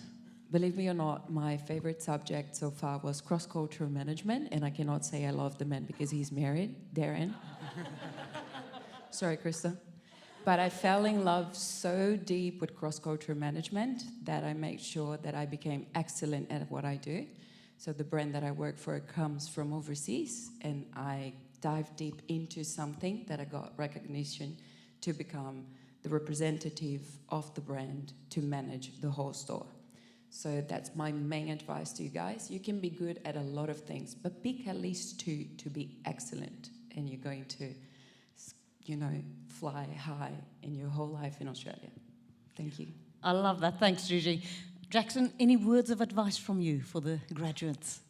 believe me or not, my favorite subject so far was cross-cultural management, and I cannot say I love the man because he's married, Darren. Sorry, Krista. But I fell in love so deep with cross-cultural management that I made sure that I became excellent at what I do. So the brand that I work for comes from overseas, and I dived deep into something that I got recognition to become the representative of the brand to manage the whole store. So that's my main advice to you guys. You can be good at a lot of things, but pick at least two to be excellent, and you're going to, fly high in your whole life in Australia. Thank you. I love that. Thanks, Gigi. Jackson, any words of advice from you for the graduates?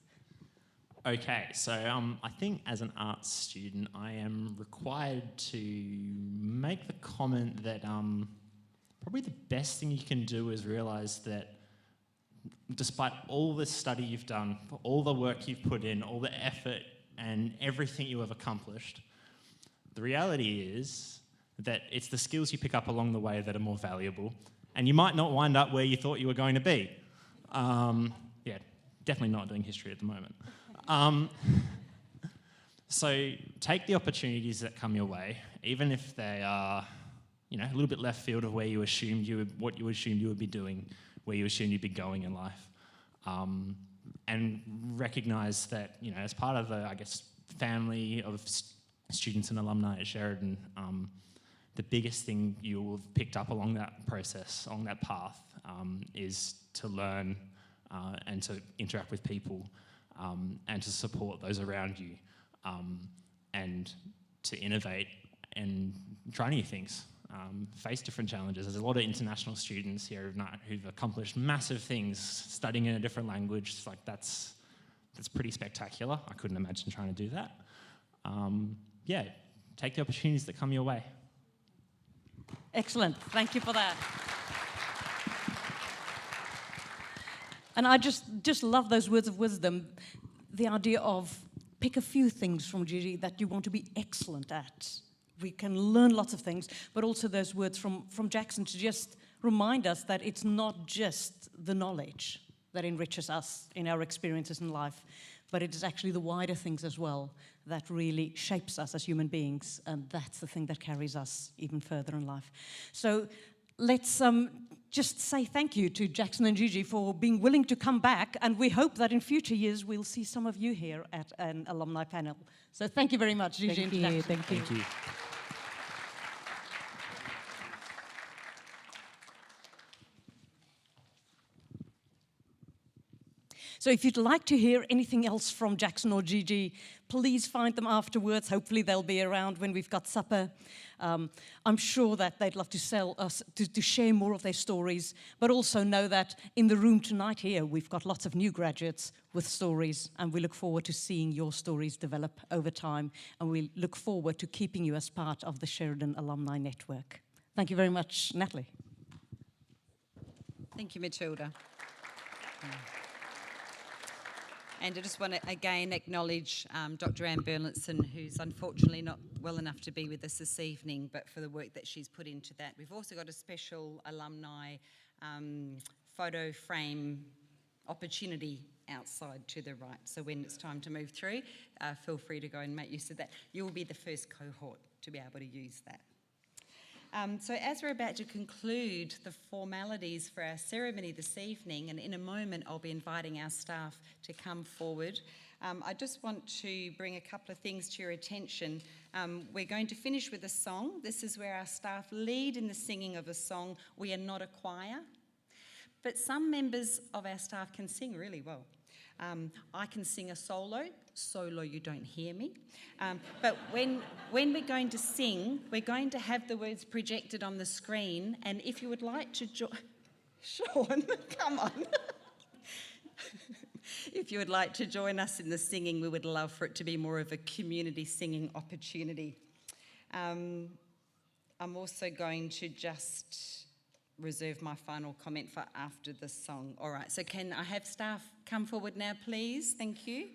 Okay, so I think as an arts student, I am required to make the comment that probably the best thing you can do is realise that despite all the study you've done, all the work you've put in, all the effort and everything you have accomplished, the reality is that it's the skills you pick up along the way that are more valuable, and you might not wind up where you thought you were going to be. Yeah, definitely not doing history at the moment. So take the opportunities that come your way, even if they are, a little bit left field of where you assumed what you assumed you would be doing, where you assumed you'd be going in life, and recognise that, as part of the, family of students and alumni at Sheridan, the biggest thing you'll have picked up along that process, along that path, is to learn and to interact with people and to support those around you and to innovate and try new things, face different challenges. There's a lot of international students here who've accomplished massive things studying in a different language. It's like that's pretty spectacular. I couldn't imagine trying to do that. Yeah, take the opportunities that come your way. Excellent. Thank you for that. And I just love those words of wisdom. The idea of pick a few things from Gigi that you want to be excellent at. We can learn lots of things, but also those words from Jackson to just remind us that it's not just the knowledge that enriches us in our experiences in life, but it is actually the wider things as well that really shapes us as human beings, and that's the thing that carries us even further in life. So let's just say thank you to Jackson and Gigi for being willing to come back, and we hope that in future years we'll see some of you here at an alumni panel. So thank you very much, Gigi and Jackson. Thank you. Thank you. So if you'd like to hear anything else from Jackson or Gigi, please find them afterwards. Hopefully they'll be around when we've got supper. I'm sure that they'd love to share more of their stories, but also know that in the room tonight here, we've got lots of new graduates with stories, and we look forward to seeing your stories develop over time, and we look forward to keeping you as part of the Sheridan Alumni Network. Thank you very much, Natalie. Thank you, Matilda. And I just want to again acknowledge Dr. Anne Burlinson, who's unfortunately not well enough to be with us this evening, but for the work that she's put into that. We've also got a special alumni photo frame opportunity outside to the right. So when it's time to move through, feel free to go and make use of that. You'll be the first cohort to be able to use that. So as we're about to conclude the formalities for our ceremony this evening, and in a moment I'll be inviting our staff to come forward, I just want to bring a couple of things to your attention. We're going to finish with a song. This is where our staff lead in the singing of a song. We are not a choir, but some members of our staff can sing really well. I can sing a solo you don't hear me. But when we're going to sing, we're going to have the words projected on the screen, and if you would like to join... Sean, come on. If you would like to join us in the singing, we would love for it to be more of a community singing opportunity. I'm also going to just reserve my final comment for after the song. All right, so can I have staff come forward now, please? Thank you.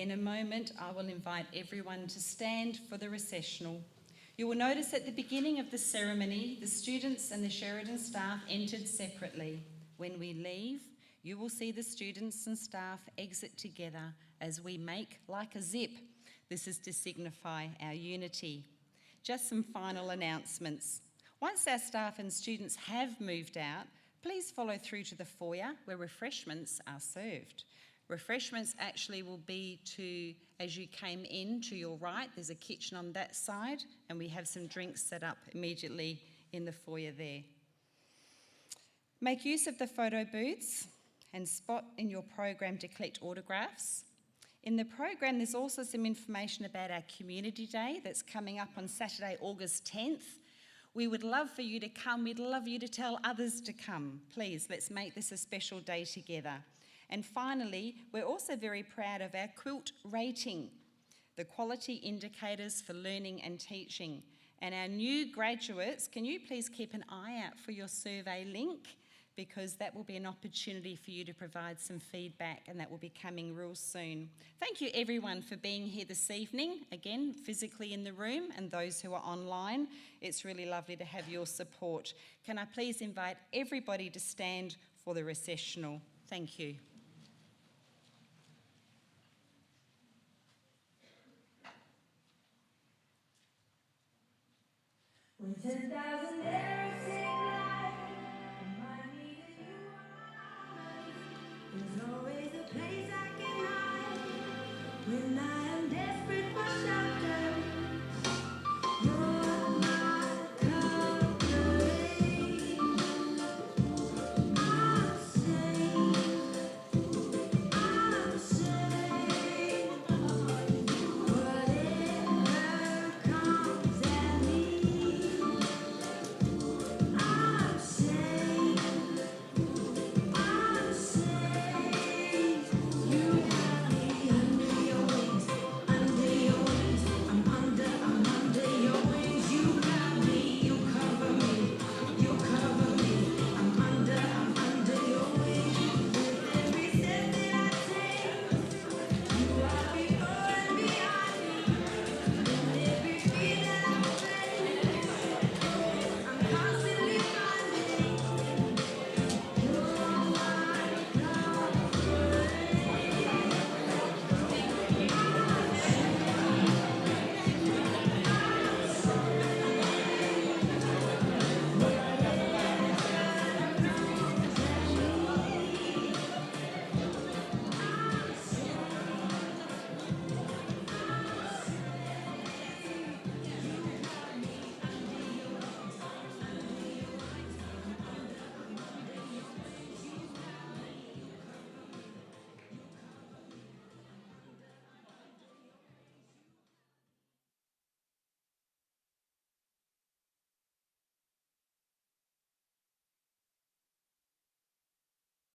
In a moment, I will invite everyone to stand for the recessional. You will notice at the beginning of the ceremony, the students and the Sheridan staff entered separately. When we leave, you will see the students and staff exit together as we make like a zip. This is to signify our unity. Just some final announcements. Once our staff and students have moved out, please follow through to the foyer where refreshments are served. Refreshments actually will be as you came in to your right, there's a kitchen on that side, and we have some drinks set up immediately in the foyer there. Make use of the photo booths and spot in your program to collect autographs. In the program, there's also some information about our Community Day that's coming up on Saturday, August 10th. We would love for you to come. We'd love you to tell others to come. Please, let's make this a special day together. And finally, we're also very proud of our quilt rating, the quality indicators for learning and teaching. And our new graduates, can you please keep an eye out for your survey link, because that will be an opportunity for you to provide some feedback, and that will be coming real soon. Thank you everyone for being here this evening, again, physically in the room, and those who are online. It's really lovely to have your support. Can I please invite everybody to stand for the recessional? Thank you. When 10,000